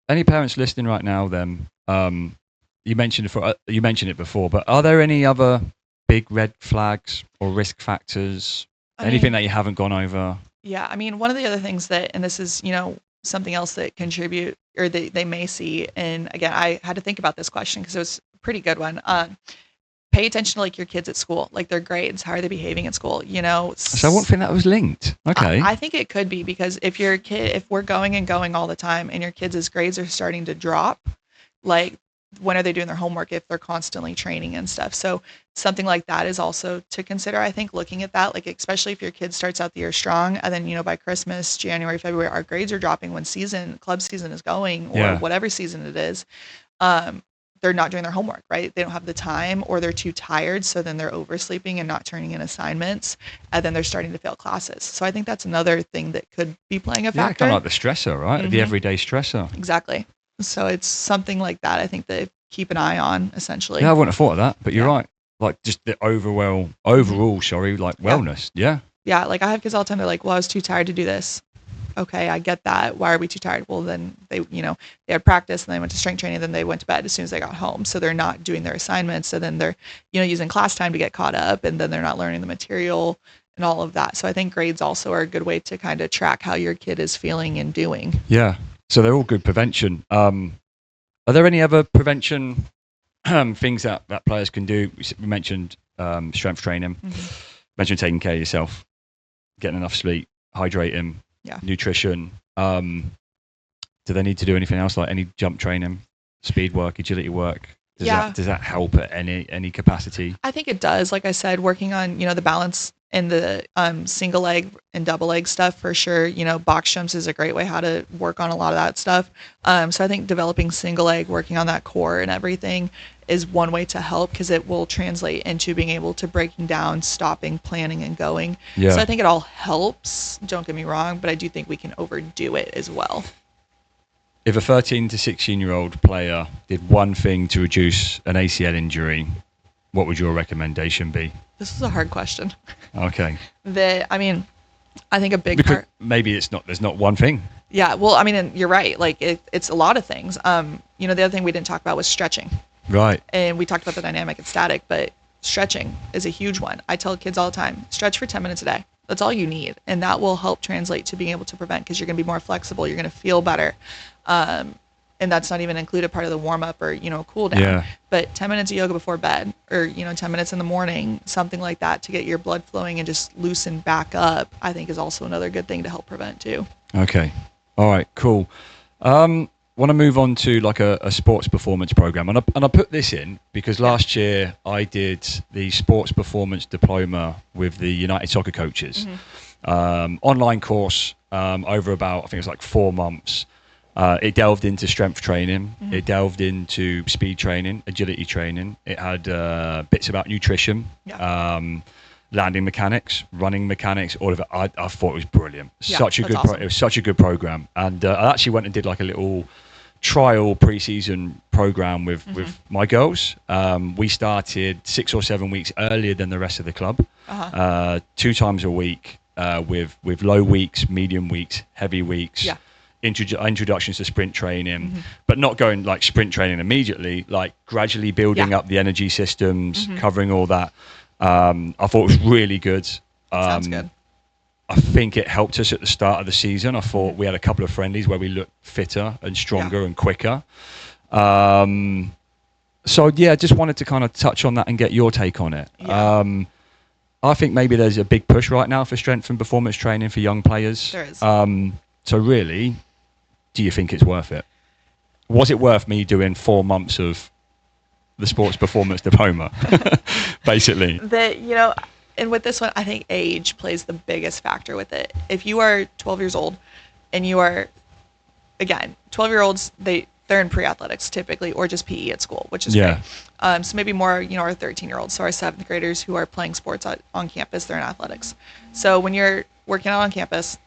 Any parents listening right now then, you mentioned it before, but are there any other big red flags or risk factors, anything that you haven't gone over? Yeah, I mean, one of the other things that, and this is, something else that contribute or they may see, and again, I had to think about this question because it was a pretty good one. Pay attention to like your kids at school, like their grades, how are they behaving at school, So I wouldn't think that was linked. Okay. I think it could be, because if we're going all the time and your kids' grades are starting to drop, like when are they doing their homework if they're constantly training and stuff? So something like that is also to consider. I think looking at that, like especially if your kid starts out the year strong and then, by Christmas, January, February, our grades are dropping when club season is going, or whatever season it is. They're not doing their homework, right? They don't have the time, or they're too tired. So then they're oversleeping and not turning in assignments. And then they're starting to fail classes. So I think that's another thing that could be playing a factor. Kind of like the stressor, right? The everyday stressor. Exactly. So it's something like that, I think, that keep an eye on, essentially. Yeah, I wouldn't have thought of that, but you're right. Like just the overall, like wellness. Yeah. Yeah, like I have kids all the time. They're like, well, I was too tired to do this. Okay, I get that. Why are we too tired? Well, then they had practice and they went to strength training, then they went to bed as soon as they got home. So they're not doing their assignments. So then they're, using class time to get caught up, and then they're not learning the material and all of that. So I think grades also are a good way to kind of track how your kid is feeling and doing. Yeah. So they're all good prevention. Are there any other prevention things that players can do? We mentioned strength training, mentioned taking care of yourself, getting enough sleep, hydrating, nutrition. Do they need to do anything else, like any jump training, speed work, agility work? Does that help at any capacity? I think it does. Like I said, working on, the balance and the single leg and double leg stuff for sure. Box jumps is a great way how to work on a lot of that stuff. So I think developing single leg, working on that core and everything is one way to help, because it will translate into being able to breaking down, stopping, planning, and going. So I think it all helps. Don't get me wrong, but I do think we can overdo it as well. If a 13 to 16-year-old player did one thing to reduce an ACL injury, what would your recommendation be? This is a hard question. Okay. I think a big Because part. maybe there's not one thing. Yeah, well, I mean, and you're right. Like it's a lot of things. The other thing we didn't talk about was stretching. Right. And we talked about the dynamic and static, but stretching is a huge one. I tell kids all the time, stretch for 10 minutes a day. That's all you need. And that will help translate to being able to prevent, because you're going to be more flexible. You're going to feel better. And that's not even included part of the warm up or, cool down. Yeah. But 10 minutes of yoga before bed, or, 10 minutes in the morning, something like that to get your blood flowing and just loosen back up, I think is also another good thing to help prevent too. Okay. All right, cool. Want to move on to like a sports performance program, and I put this in because last year I did the sports performance diploma with the United Soccer Coaches, online course over about, I think it was like 4 months. It delved into strength training. It delved into speed training, agility training. It had bits about nutrition, landing mechanics, running mechanics, all of it. I thought it was brilliant. Yeah, Such a good. awesome. It was such a good program, and I actually went and did like a little trial preseason program with my girls. We started 6 or 7 weeks earlier than the rest of the club. 2 times a week with low weeks, medium weeks, heavy weeks. Yeah. Introductions to sprint training, but not going like sprint training immediately, like gradually building up the energy systems, covering all that. I thought it was really good. Sounds good. I think it helped us at the start of the season. I thought we had a couple of friendlies where we looked fitter and stronger and quicker. So yeah, just wanted to kind of touch on that and get your take on it. Yeah. I think maybe there's a big push right now for strength and performance training for young players. There is. So really, do you think it's worth it? Was it worth me doing 4 months of the sports performance diploma, basically? And with this one, I think age plays the biggest factor with it. If you are 12 years old and you are, again, 12-year-olds, they're in pre-athletics typically, or just PE at school, which is great. So maybe more, our 13-year-olds, so our 7th graders who are playing sports on campus, they're in athletics. So when you're working out on campus,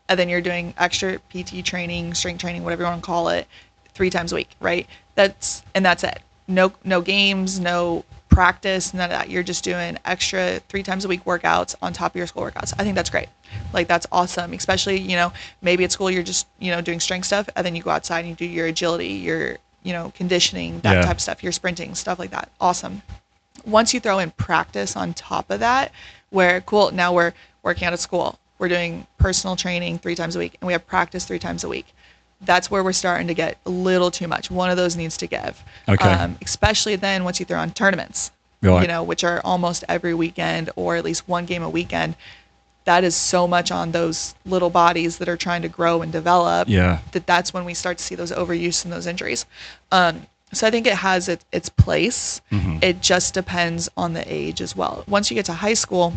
and then you're doing extra PT training, strength training, whatever you want to call it, 3 times a week, right? That's it. No games, no practice, none of that. You're just doing extra 3 times a week workouts on top of your school workouts. I think that's great. Like, that's awesome. Especially, maybe at school you're just, doing strength stuff, and then you go outside and you do your agility, your, conditioning, that type of stuff, your sprinting, stuff like that. Awesome. Once you throw in practice on top of that, now we're working out at school. We're doing personal training 3 times a week, and we have practice 3 times a week. That's where we're starting to get a little too much. One of those needs to give. Okay. Especially then once you throw on tournaments, Right. Which are almost every weekend, or at least one game a weekend. That is so much on those little bodies that are trying to grow and develop. Yeah. That's when we start to see those overuse and those injuries. So I think it has its place. It just depends on the age as well. Once you get to high school,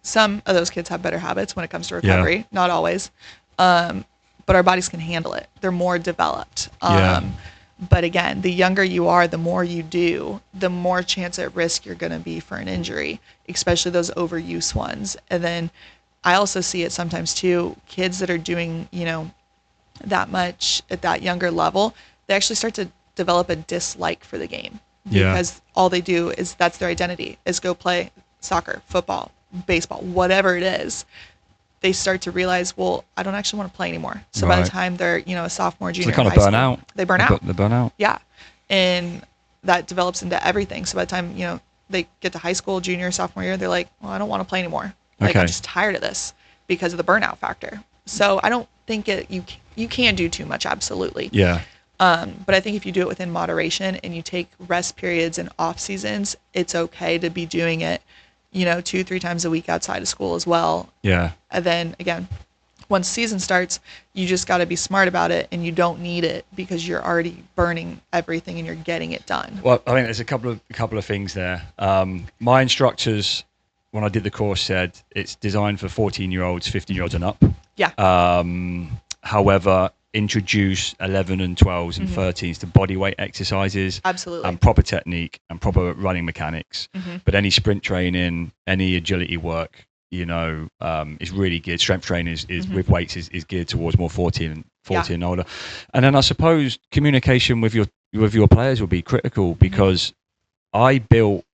some of those kids have better habits when it comes to recovery. Yeah. Not always. But our bodies can handle it. They're more developed. But again, the younger you are, the more you do, the more chance at risk you're going to be for an injury, especially those overuse ones. And then I also see it sometimes too, kids that are doing, that much at that younger level, they actually start to develop a dislike for the game. Because all they do is, that's their identity, is go play soccer, football, baseball, whatever it is. They start to realize, well, I don't actually want to play anymore. So by the time they're, a sophomore, junior, So they kind of high burn school, out. They burn out. They burn out. Yeah. And that develops into everything. So by the time, they get to high school, junior, sophomore year, they're like, well, I don't want to play anymore. Like, I'm just tired of this because of the burnout factor. So I don't think you can do too much, absolutely. Yeah. But I think if you do it within moderation and you take rest periods and off seasons, it's okay to be doing it, 2-3 times a week outside of school as well. Yeah. And then again, once season starts, you just got to be smart about it, and you don't need it because you're already burning everything and you're getting it done. Well, I think there's a couple of things there. My instructors, when I did the course, said it's designed for 14-year-olds, 15-year-olds and up. Yeah. However, introduce 11 and 12s and 13s to body weight exercises. Absolutely. And proper technique and proper running mechanics. But any sprint training, any agility work, is really geared. Strength training is with weights is geared towards more 14 and older. And then I suppose communication with your players will be critical, because I built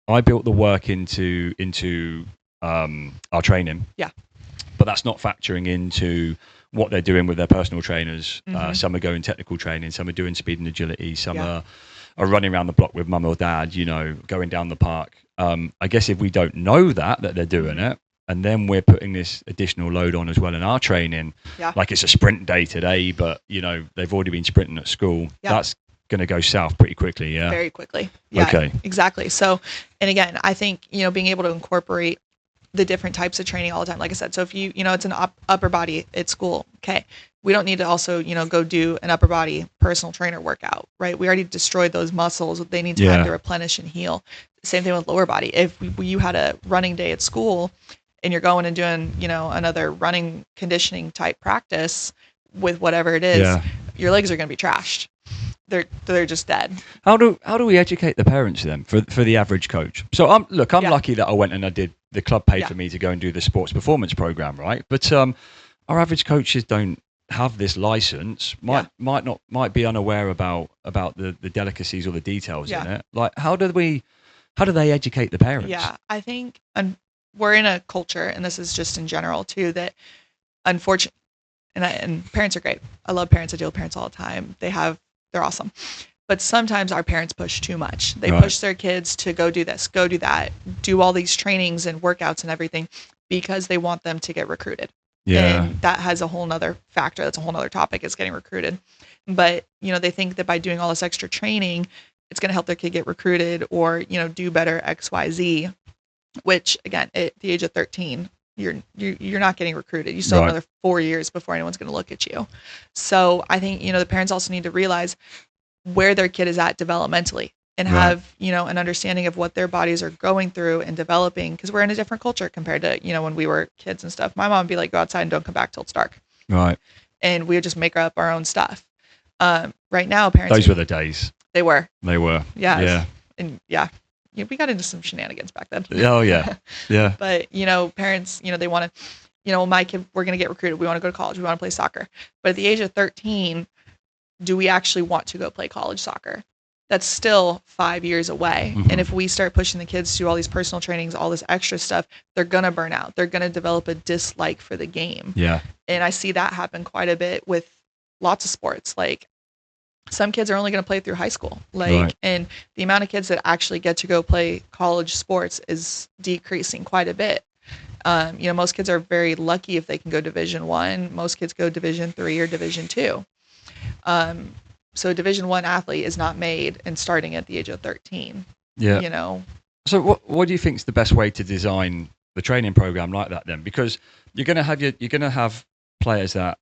I built the work into our training. Yeah. But that's not factoring into what they're doing with their personal trainers. Mm-hmm. Some are going technical training, some are doing speed and agility, some Yeah. are running around the block with mum or dad, going down the park. I guess if we don't know that they're doing Mm-hmm. it, and then we're putting this additional load on as well in our training, Yeah. like it's a sprint day today, but they've already been sprinting at school. Yeah. That's going to go south pretty quickly. Yeah. Very quickly. Yeah, Okay. exactly. So, and again, I think, being able to incorporate the different types of training all the time. Like I said, so if it's an upper body at school, okay, we don't need to also, go do an upper body personal trainer workout, right? We already destroyed those muscles. They need time to replenish and heal. Same thing with lower body. If you had a running day at school and you're going and doing, another running conditioning type practice with whatever it is, your legs are going to be trashed. They're just dead. How do we educate the parents then for the average coach? So I'm lucky that I went and I did the club paid for me to go and do the sports performance program, right? But our average coaches don't have this license. Might be unaware about the delicacies or the details in it. Like how do they educate the parents? Yeah, I think we're in a culture, and this is just in general too, that unfortunately, and parents are great. I love parents. I deal with parents all the time. They're awesome. But sometimes our parents push too much. They push their kids to go do this, go do that, do all these trainings and workouts and everything because they want them to get recruited. Yeah. And that has a whole nother factor. That's a whole nother topic, is getting recruited. But, they think that by doing all this extra training, it's going to help their kid get recruited or, do better X, Y, Z, which again, at the age of 13, you're not getting recruited. You still have another 4 years before anyone's going to look at you. So I think, the parents also need to realize where their kid is at developmentally and have, an understanding of what their bodies are going through and developing, because we're in a different culture compared to, when we were kids and stuff. My mom would be like, go outside and don't come back till it's dark. Right. And we would just make up our own stuff. Right now, parents... Those were the days. They were. Yeah. Yeah. And we got into some shenanigans back then. Oh, yeah. Yeah. But, parents, they want to, my kid, we're going to get recruited. We want to go to college. We want to play soccer. But at the age of 13, do we actually want to go play college soccer? That's still 5 years away. Mm-hmm. And if we start pushing the kids to do all these personal trainings, all this extra stuff, they're going to burn out. They're going to develop a dislike for the game. Yeah. And I see that happen quite a bit with lots of sports. Like, some kids are only going to play through high school. And the amount of kids that actually get to go play college sports is decreasing quite a bit. Most kids are very lucky if they can go Division I. Most kids go Division III or Division II. So Division I athlete is not made and starting at the age of 13. Yeah. So what do you think is the best way to design the training program like that then? Because you're going to have players that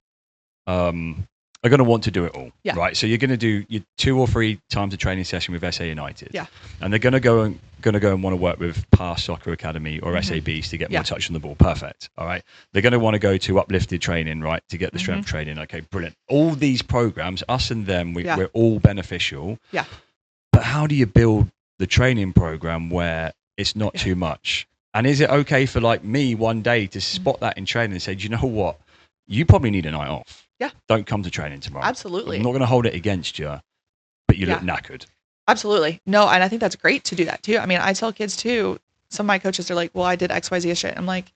are going to want to do it all, right? So you're going to do your 2 or 3 times a training session with SA United, and they're going to go and want to work with Pass Soccer Academy or SABs to get more touch on the ball. Perfect. All right. They're going to want to go to uplifted training, right, to get the strength training. Okay, brilliant. All these programs, us and them, we're all beneficial. Yeah. But how do you build the training program where it's not too much? And is it okay for like me one day to spot that in training and say, do you know what? You probably need a night off. Yeah. Don't come to training tomorrow. Absolutely. I'm not going to hold it against you, but you look knackered. Absolutely. No, and I think that's great to do that too. I mean, I tell kids too, some of my coaches are like, well, I did XYZ yesterday. I'm like,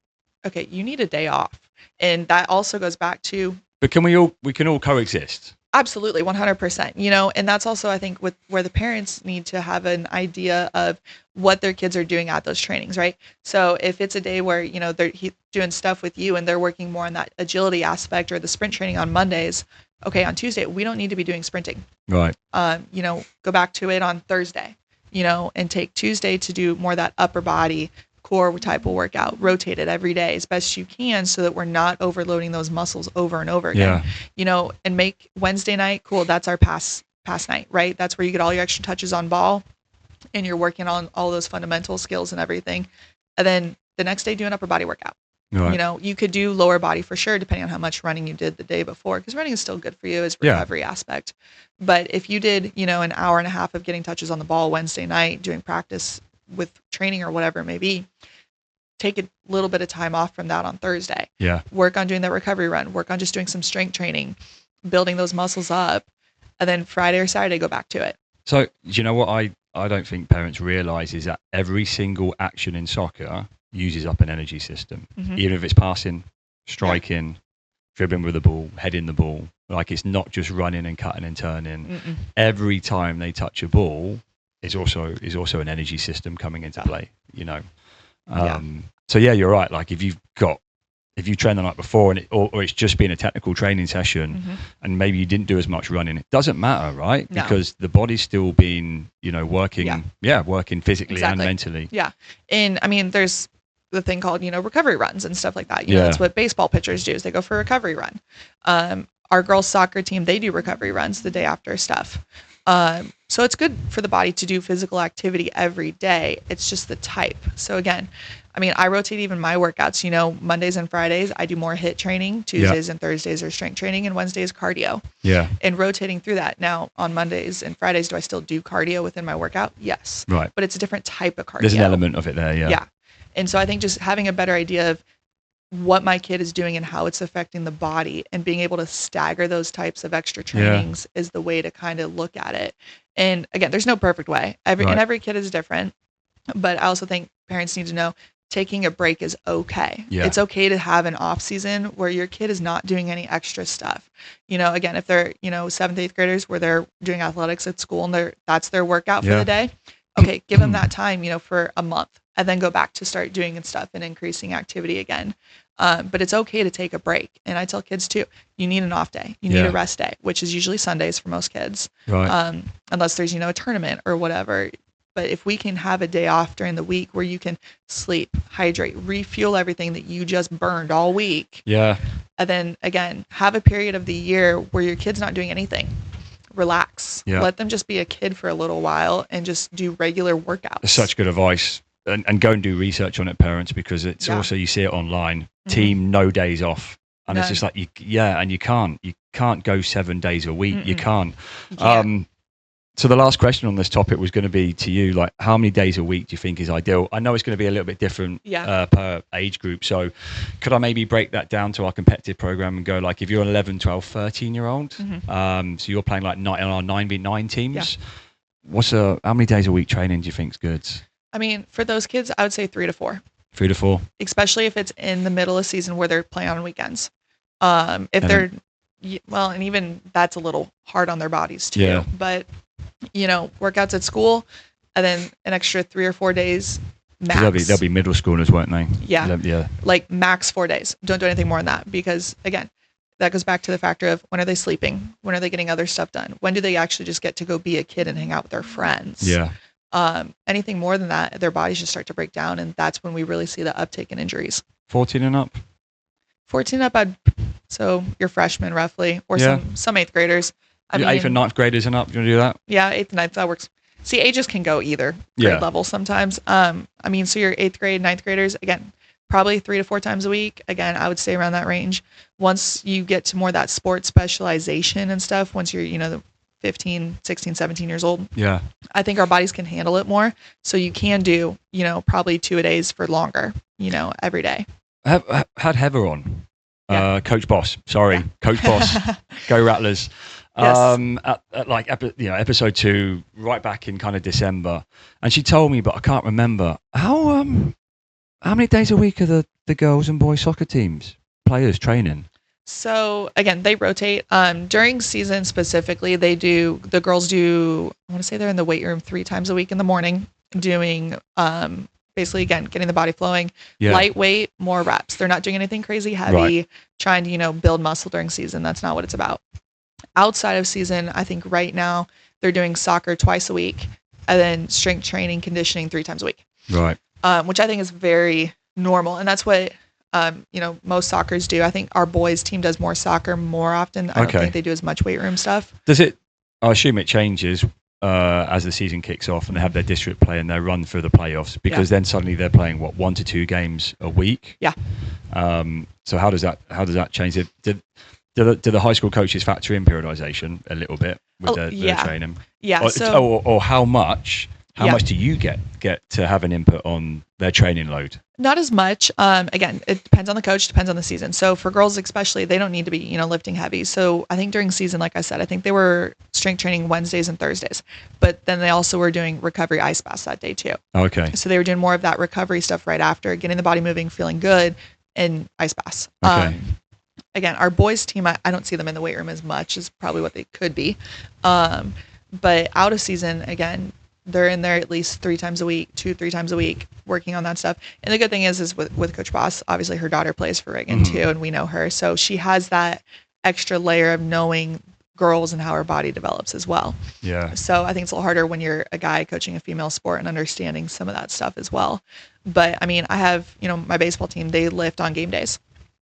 okay, you need a day off. And that also goes back to... But we can all coexist. Absolutely, 100%. And that's also, I think, with where the parents need to have an idea of what their kids are doing at those trainings, right? So if it's a day where, they're doing stuff with you and they're working more on that agility aspect or the sprint training on Mondays, okay, on Tuesday, we don't need to be doing sprinting. Right. Go back to it on Thursday, and take Tuesday to do more of that upper body core type of workout, rotate it every day as best you can so that we're not overloading those muscles over and over again. And make Wednesday night cool. That's our pass night, right? That's where you get all your extra touches on ball and you're working on all those fundamental skills and everything. And then the next day do an upper body workout. Right. You could do lower body for sure, depending on how much running you did the day before, because running is still good for you as recovery aspect. But if you did, an hour and a half of getting touches on the ball Wednesday night, doing practice with training or whatever it may be, take a little bit of time off from that on Thursday. Yeah. Work on doing that recovery run, work on just doing some strength training, building those muscles up, and then Friday or Saturday, go back to it. So, you know what I don't think parents realise is that every single action in soccer uses up an energy system, even if it's passing, striking, dribbling with the ball, heading the ball. Like, it's not just running and cutting and turning. Every time they touch a ball is also an energy system coming into play. You know. So yeah, you're right. Like, if you train the night before or it's just been a technical training session and maybe you didn't do as much running, it doesn't matter, right? No. Because the body's still been, working, working physically and mentally. Yeah. And I mean, there's the thing called, recovery runs and stuff like that. You know, that's what baseball pitchers do, is they go for a recovery run. Our girls soccer team, they do recovery runs the day after stuff. So it's good for the body to do physical activity every day. It's just the type. So again, I mean, I rotate even my workouts, Mondays and Fridays, I do more HIIT training. Tuesdays and Thursdays are strength training, and Wednesdays cardio. Yeah. And rotating through that. Now, on Mondays and Fridays, do I still do cardio within my workout? Yes. Right. But it's a different type of cardio. There's an element of it there, yeah. Yeah. And so I think just having a better idea of what my kid is doing and how it's affecting the body, and being able to stagger those types of extra trainings is the way to kind of look at it. And again, there's no perfect way. And every kid is different. But I also think parents need to know taking a break is okay. Yeah. It's okay to have an off season where your kid is not doing any extra stuff. Again, if they're, 7th, 8th graders where they're doing athletics at school and that's their workout for the day. Okay, give them that time, for a month, and then go back to start doing and stuff and increasing activity again. But it's okay to take a break. And I tell kids too, you need an off day. You need a rest day, which is usually Sundays for most kids. Right. Unless there's, a tournament or whatever. But if we can have a day off during the week where you can sleep, hydrate, refuel everything that you just burned all week. Yeah. And then again, have a period of the year where your kid's not doing anything. Relax. Yeah. Let them just be a kid for a little while and just do regular workouts. Such good advice. And go and do research on it, parents, because it's also, you see it online. Team, no days off. And it's just like, and you can't go 7 days a week. You can't. So the last question on this topic was going to be to you, like, how many days a week do you think is ideal? I know it's going to be a little bit different per age group. So could I maybe break that down to our competitive program and go, like, if you're an 11, 12, 13-year-old, so you're playing like on our 9v9 teams, how many days a week training do you think is good? I mean, for those kids, I would say 3 to 4. 3 to 4. Especially if it's in the middle of season where they're playing on weekends. If they're, and even that's a little hard on their bodies too. Yeah. But, workouts at school, and then an extra 3 or 4 days max. They'll be middle schoolers, won't they? Yeah. Yeah. Like max 4 days. Don't do anything more than that, because again, that goes back to the factor of when are they sleeping? When are they getting other stuff done? When do they actually just get to go be a kid and hang out with their friends? Yeah. Anything more than that, their bodies just start to break down, and that's when we really see the uptake in injuries. 14 and up? 14 and up, so you're freshmen roughly, or some 8th graders. I mean, 8th and 9th graders and up, do you want to do that? Yeah, 8th and 9th, that works. See, ages can go either grade level sometimes. So your 8th grade, 9th graders, again, probably 3 to 4 times a week. Again, I would say around that range. Once you get to more that sports specialization and stuff, once you're, the 15, 16, 17 years old. Yeah. I think our bodies can handle it more. So you can do, probably 2-a-days for longer, every day. I had Heather on, Coach Boss. Sorry, Coach Boss. Go Rattlers. Yes. At like episode 2, right back in kind of December, and she told me, but I can't remember how many days a week are the girls and boys soccer teams players training? So again, they rotate. During season specifically, the girls do, I want to say they're in the weight room 3 times a week in the morning, doing basically, again, getting the body flowing, lightweight, more reps. They're not doing anything crazy heavy, trying to, build muscle during season. That's not what it's about. Outside of season, I think right now they're doing soccer twice a week, and then strength training, conditioning 3 times a week. Right. Which I think is very normal. And that's what, most soccers do. I think our boys team does more soccer more often. I don't think they do as much weight room stuff. I assume it changes as the season kicks off and they have their district play and their run for the playoffs, because then suddenly they're playing 1 to 2 games a week. Yeah. So how does that change it? Do the high school coaches factor in periodization a little bit with their training? Yeah. Or how much How much do you get to have an input on their training load? Not as much. Again, it depends on the coach, depends on the season. So for girls especially, they don't need to be, lifting heavy. So I think during season, like I said, I think they were strength training Wednesdays and Thursdays. But then they also were doing recovery ice baths that day too. Okay. So they were doing more of that recovery stuff right after, getting the body moving, feeling good, and ice baths. Okay. Again, our boys team, I don't see them in the weight room as much as probably what they could be. But out of season, again, they're in there at least 3 times a week, 2-3 times a week, working on that stuff. And the good thing is with Coach Boss, obviously her daughter plays for Reagan too, and we know her. So she has that extra layer of knowing girls and how her body develops as well. Yeah. So I think it's a little harder when you're a guy coaching a female sport and understanding some of that stuff as well. But I mean, I have, my baseball team, they lift on game days.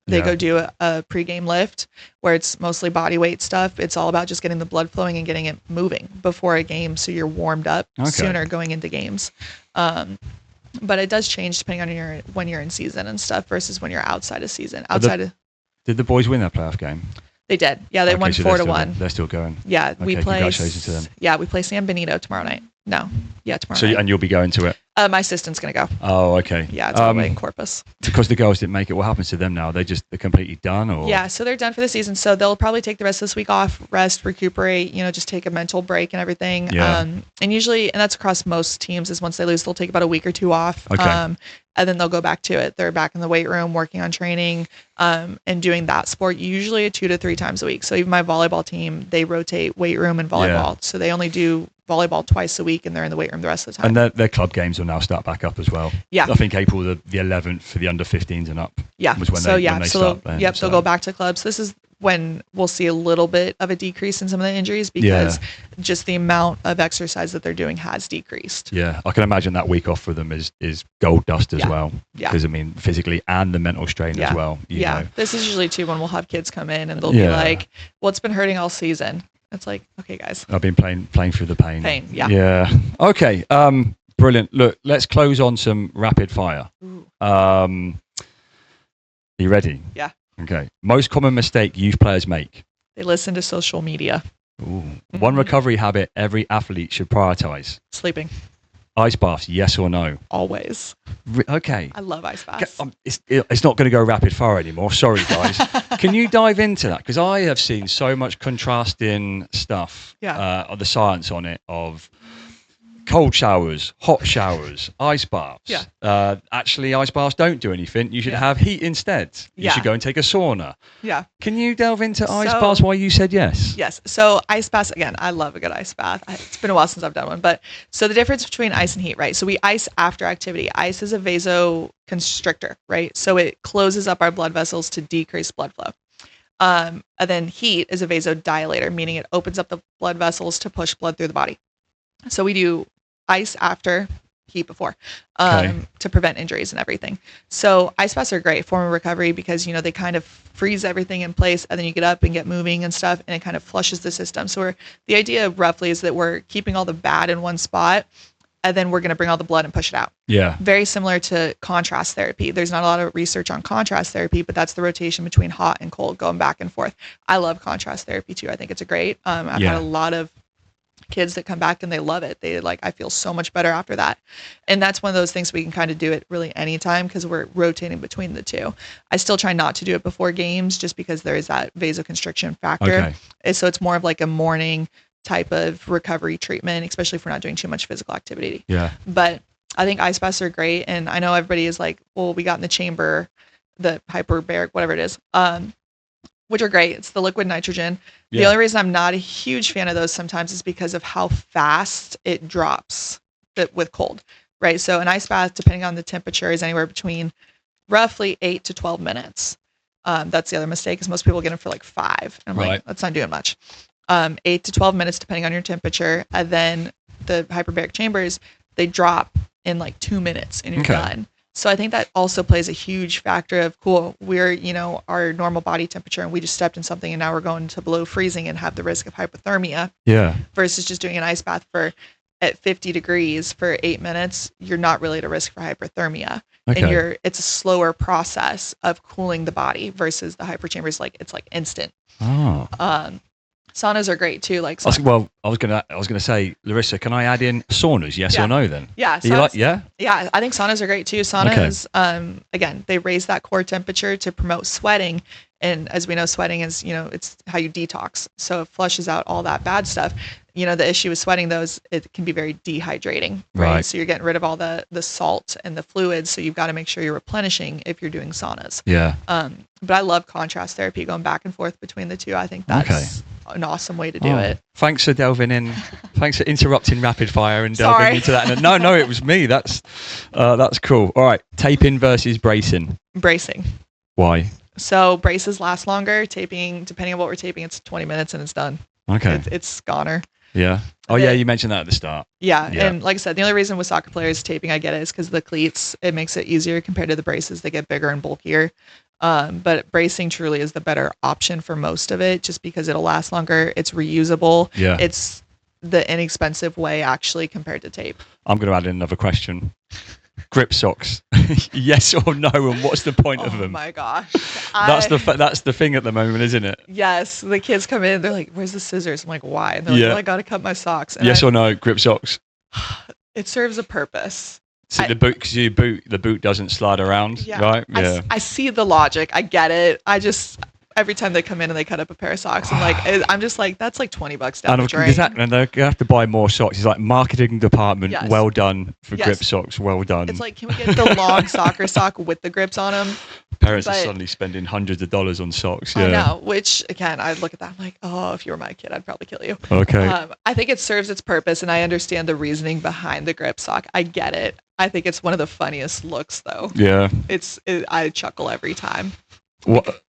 They go do a pregame lift where it's mostly body weight stuff. It's all about just getting the blood flowing and getting it moving before a game, so you're warmed up sooner going into games. But it does change depending on when you're in season and stuff versus when you're outside of season. Did the boys win that playoff game? They did. Yeah, they won 4-1. They're still going. Yeah, we play. Congratulations to them. Yeah, we play San Benito tomorrow night. Tomorrow night. And you'll be going to it? My assistant's going to go. Oh, okay. Yeah, it's all the way in Corpus. Because the girls didn't make it, what happens to them now? They're completely done? Or? Yeah, so they're done for the season. So they'll probably take the rest of this week off, rest, recuperate, just take a mental break and everything. Yeah. And usually, and that's across most teams, is once they lose, they'll take about a week or 2 off. Okay. And then they'll go back to it. They're back in the weight room, working on training, and doing that sport usually 2 to 3 times a week. So even my volleyball team, they rotate weight room and volleyball. Yeah. So they only do volleyball twice a week, and they're in the weight room the rest of the time. And their club games will now start back up as well. Yeah. I think April the 11th for the under 15s and up. Yeah. Was when they start playing. Yep. So they'll go back to clubs. This is when we'll see a little bit of a decrease in some of the injuries because just the amount of exercise that they're doing has decreased. Yeah. I can imagine that week off for them is gold dust as well. Yeah. Because physically and the mental strain as well. You know. This is usually too when we'll have kids come in and they'll be like, well, it's been hurting all season. It's like, okay, guys. I've been playing through the pain. Yeah. Yeah. Okay. Brilliant. Look, let's close on some rapid fire. Are you ready? Yeah. Okay. Most common mistake youth players make? They listen to social media. Ooh. One recovery habit every athlete should prioritize? Sleeping. Ice baths, yes or no? Always. Okay. I love ice baths. It's not going to go rapid fire anymore. Sorry, guys. Can you dive into that? Because I have seen so much contrasting stuff of the science on it of cold showers, hot showers, ice baths. Yeah. Actually, ice baths don't do anything. You should have heat instead. You should go and take a sauna. Yeah. Can you delve into ice baths why you said yes? Yes. So ice baths, again, I love a good ice bath. It's been a while since I've done one. But so the difference between ice and heat, right? So we ice after activity. Ice is a vasoconstrictor, right? So it closes up our blood vessels to decrease blood flow. And then heat is a vasodilator, meaning it opens up the blood vessels to push blood through the body. So we do ice after, heat before, to prevent injuries and everything. So ice baths are a great form of recovery because, they kind of freeze everything in place and then you get up and get moving and stuff and it kind of flushes the system. So the idea roughly is that we're keeping all the bad in one spot and then we're going to bring all the blood and push it out. Yeah. Very similar to contrast therapy. There's not a lot of research on contrast therapy, but that's the rotation between hot and cold going back and forth. I love contrast therapy too. I think it's a great. I've had a lot of kids that come back and they love it. They I feel so much better after that. And that's one of those things we can kind of do it really anytime because we're rotating between the two. I still try not to do it before games just because there is that vasoconstriction factor. Okay. And so it's more of like a morning type of recovery treatment, especially if we're not doing too much physical activity. Yeah. But I think ice baths are great. And I know everybody is like, well, we got in the chamber, the hyperbaric, whatever it is. Which are great. It's the liquid nitrogen. Yeah. The only reason I'm not a huge fan of those sometimes is because of how fast it drops with cold, right? So an ice bath, depending on the temperature, is anywhere between roughly 8 to 12 minutes. That's the other mistake is most people get them for like 5. And I'm like, that's not doing much. 8 to 12 minutes, depending on your temperature. And then the hyperbaric chambers, they drop in like 2 minutes and you're done. So I think that also plays a huge factor of, cool, we're, our normal body temperature and we just stepped in something and now we're going to below freezing and have the risk of hypothermia. Yeah. Versus just doing an ice bath at 50 degrees for 8 minutes, you're not really at a risk for hypothermia. Okay. And it's a slower process of cooling the body versus the hyperchambers, it's like instant. Oh. Saunas are great too. Like, I was gonna say, Larissa, can I add in saunas? Yes yeah. or no? Then. Yeah. Are you like, yeah? Yeah. I think saunas are great too. Saunas, again, they raise that core temperature to promote sweating. And as we know, sweating is, it's how you detox. So it flushes out all that bad stuff. The issue with sweating, though, is it can be very dehydrating, right? So you're getting rid of all the salt and the fluids. So you've got to make sure you're replenishing if you're doing saunas. Yeah. But I love contrast therapy, going back and forth between the two. I think that's an awesome way to do it. Thanks for delving in. Thanks for interrupting rapid fire and delving into that. No, it was me. That's cool. All right, taping versus bracing. Bracing. Why? So braces last longer. Taping, depending on what we're taping, it's 20 minutes and it's done. Okay. It's goner. Yeah. Oh, yeah, you mentioned that at the start. Yeah, and like I said, the only reason with soccer players taping, I get it, is because the cleats, it makes it easier compared to the braces. They get bigger and bulkier. But bracing truly is the better option for most of it, just because it'll last longer. It's reusable. Yeah. It's the inexpensive way, actually, compared to tape. I'm going to add in another question. Grip socks, yes or no, and what's the point of them? Oh my gosh, that's the thing at the moment, isn't it? Yes, the kids come in, they're like, "Where's the scissors?" I'm like, "Why?" And they're like, "Well, I got to cut my socks." And yes or no, grip socks? It serves a purpose. So the boot, because the boot doesn't slide around, right? Yeah. I see the logic. I get it. Every time they come in and they cut up a pair of socks, I'm just like, that's like $20 down the drain. And they have to buy more socks. It's like marketing department. Yes. Well done for grip socks. Well done. It's like, can we get the long soccer sock with the grips on them? Parents are suddenly spending hundreds of dollars on socks. Yeah. I know. Which again, I look at that. I'm like, oh, if you were my kid, I'd probably kill you. Okay. I think it serves its purpose, and I understand the reasoning behind the grip sock. I get it. I think it's one of the funniest looks, though. Yeah. I chuckle every time. What?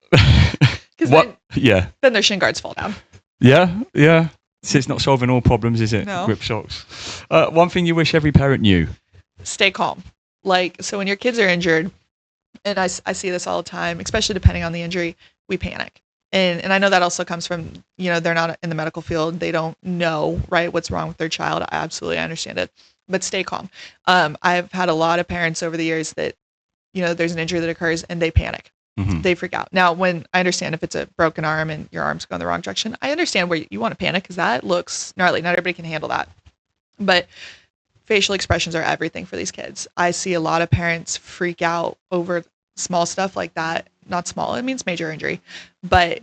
What? Then their shin guards fall down. Yeah. So it's not solving all problems, is it? No. Grip socks. One thing you wish every parent knew. Stay calm. So when your kids are injured, and I see this all the time, especially depending on the injury, we panic. And I know that also comes from, they're not in the medical field. They don't know, right, what's wrong with their child. I absolutely understand it. But stay calm. I've had a lot of parents over the years that, there's an injury that occurs and they panic. Mm-hmm. They freak out. Now, when I understand if it's a broken arm and your arm's going the wrong direction, I understand where you want to panic because that looks gnarly. Not everybody can handle that. But facial expressions are everything for these kids. I see a lot of parents freak out over small stuff like that. Not small, it means major injury. But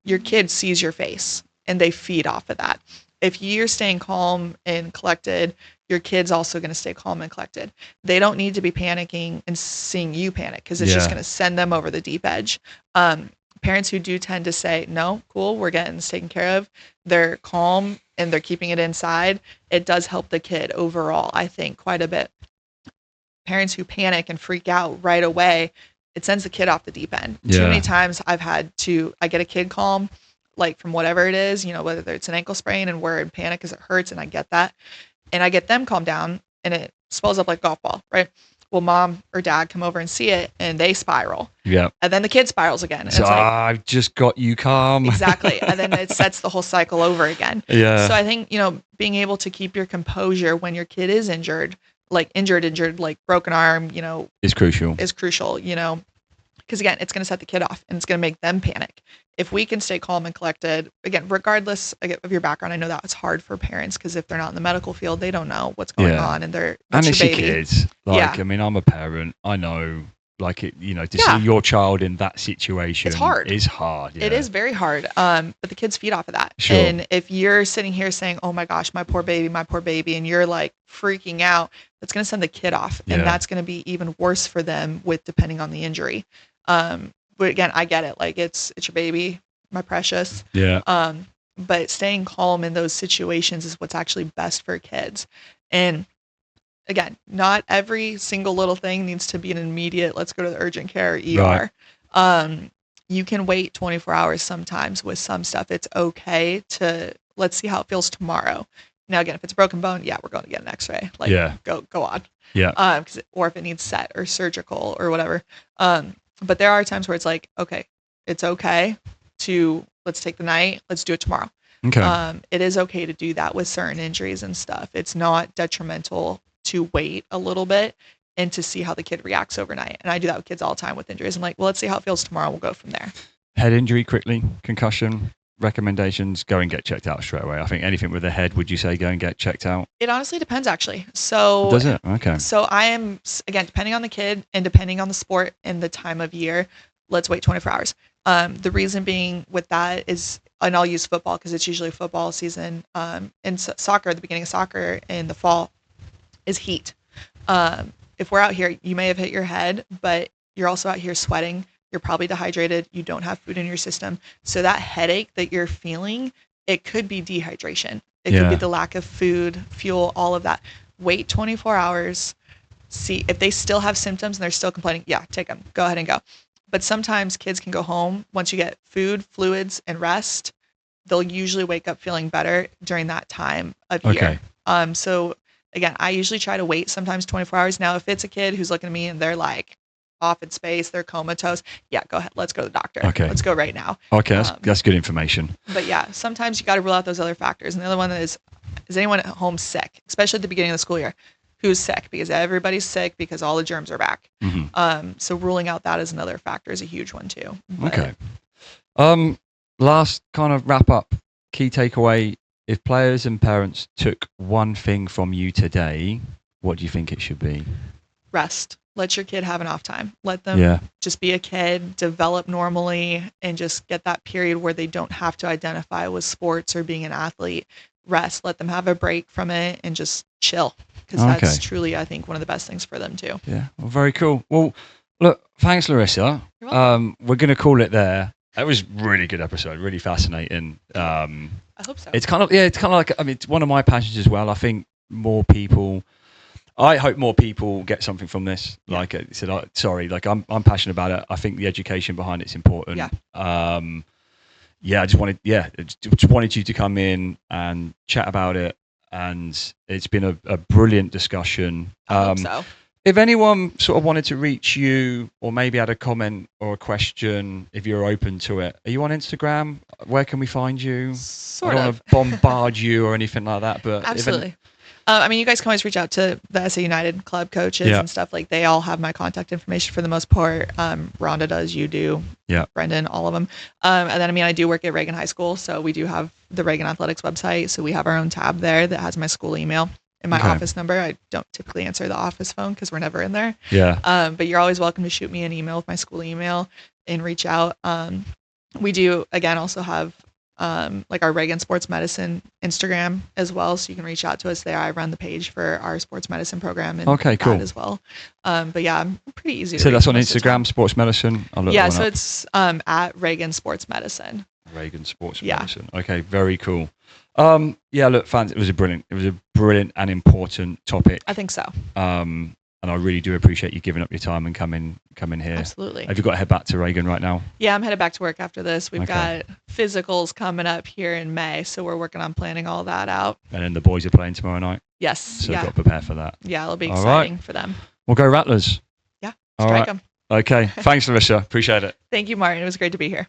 your kid sees your face and they feed off of that. If you're staying calm and collected, your kid's also going to stay calm and collected. They don't need to be panicking and seeing you panic because it's just going to send them over the deep edge. Parents who do tend to say, no, cool, we're getting this taken care of. They're calm and they're keeping it inside. It does help the kid overall, I think, quite a bit. Parents who panic and freak out right away, it sends the kid off the deep end. Too many times I get a kid calm, like from whatever it is, whether it's an ankle sprain and we're in panic because it hurts and I get that. And I get them calmed down and it swells up like a golf ball, right? Well, mom or dad come over and see it and they spiral. Yeah. And then the kid spirals again. And so I've just got you calm. Exactly. And then it sets the whole cycle over again. Yeah. So I think, being able to keep your composure when your kid is injured, like broken arm, is crucial. Because again, it's going to set the kid off and it's going to make them panic. If we can stay calm and collected, again, regardless of your background, I know that it's hard for parents because if they're not in the medical field, they don't know what's going on and it's your kids. I mean, I'm a parent. I know, to see your child in that situation, it's hard. Is hard. Yeah. It is very hard. But the kids feed off of that. Sure. And if you're sitting here saying, "Oh my gosh, my poor baby," and you're like freaking out, that's going to send the kid off, and that's going to be even worse for them depending on the injury. But again, I get it. Like it's your baby, my precious. Yeah. But staying calm in those situations is what's actually best for kids. And again, not every single little thing needs to be an immediate, let's go to the urgent care or ER. Right. You can wait 24 hours sometimes with some stuff. It's okay to, let's see how it feels tomorrow. Now, again, if it's a broken bone, we're going to get an x-ray. Go on. Yeah. Or if it needs set or surgical or whatever. But there are times where it's like, okay, it's okay to, let's take the night, let's do it tomorrow. Okay. It is okay to do that with certain injuries and stuff. It's not detrimental to wait a little bit and to see how the kid reacts overnight. And I do that with kids all the time with injuries. I'm like, well, let's see how it feels tomorrow. We'll go from there. Head injury quickly, concussion. recommendations, go and get checked out straight away. I think anything with a head, would you say go and get checked out? It honestly depends, actually. So Does it? Okay. So I am, again, depending on the kid and depending on the sport and the time of year, let's wait 24 hours. The reason being with that is, and I'll use football because it's usually football season, and soccer, the beginning of soccer in the fall is heat. If we're out here, you may have hit your head, but you're also out here sweating. You're probably dehydrated. You don't have food in your system. So that headache that you're feeling, it could be dehydration. It could be the lack of food, fuel, all of that. Wait 24 hours. See if they still have symptoms and they're still complaining. Yeah, take them. Go ahead and go. But sometimes kids can go home once you get food, fluids, and rest. They'll usually wake up feeling better during that time of year. So again, I usually try to wait sometimes 24 hours. Now, if it's a kid who's looking at me and they're like off in space, they're comatose, yeah, go ahead. Let's go to the doctor. Okay. Let's go right now. Okay, that's good information. But yeah, sometimes you got to rule out those other factors. And the other one is anyone at home sick, especially at the beginning of the school year? Who's sick? Because everybody's sick because all the germs are back. So ruling out that as another factor is a huge one too. But Okay. Last kind of wrap up, key takeaway. If players and parents took one thing from you today, what do you think it should be? Rest. Let your kid have an off time. Let them just be a kid, develop normally, and just get that period where they don't have to identify with sports or being an athlete. Rest. Let them have a break from it and just chill. Because that's truly, I think, one of the best things for them too. Yeah, well, very cool. Well, look, thanks, Larissa. You're welcome. We're going to call it there. It was a really good episode, really fascinating. I hope so. It's kind of like, I mean, it's one of my passions as well. I think I hope more people get something from this. Like I said, I'm passionate about it. I think the education behind it's important. Yeah. I just wanted you to come in and chat about it. And it's been a brilliant discussion. I hope so. If anyone sort of wanted to reach you or maybe had a comment or a question, if you're open to it, are you on Instagram? Where can we find you? Sort I don't of. want to bombard you or anything like that, but Absolutely. I mean, you guys can always reach out to the SA United club coaches and stuff. Like, they all have my contact information for the most part. Rhonda does, you do, Brendan, all of them. And then, I mean, I do work at Reagan High School, so we do have the Reagan Athletics website. So we have our own tab there that has my school email and my office number. I don't typically answer the office phone because we're never in there. Yeah. But you're always welcome to shoot me an email with my school email and reach out. We do, again, also have like our Reagan Sports Medicine Instagram as well, so you can reach out to us there. I run the page for our sports medicine program and cool as well. But yeah, I'm pretty easy. So that's on Instagram, sports medicine. So it's at Reagan Sports Medicine. Reagan Sports Medicine. Okay, very cool. Look, fans, it was a brilliant and important topic. I think so. And I really do appreciate you giving up your time and coming here. Absolutely. Have you got to head back to Reagan right now? Yeah, I'm headed back to work after this. We've got physicals coming up here in May, so we're working on planning all that out. And then the boys are playing tomorrow night. Yes. So you've got to prepare for that. Yeah, it'll be exciting for them. We'll go Rattlers. Yeah, strike them. Okay, thanks, Larissa. Appreciate it. Thank you, Martin. It was great to be here.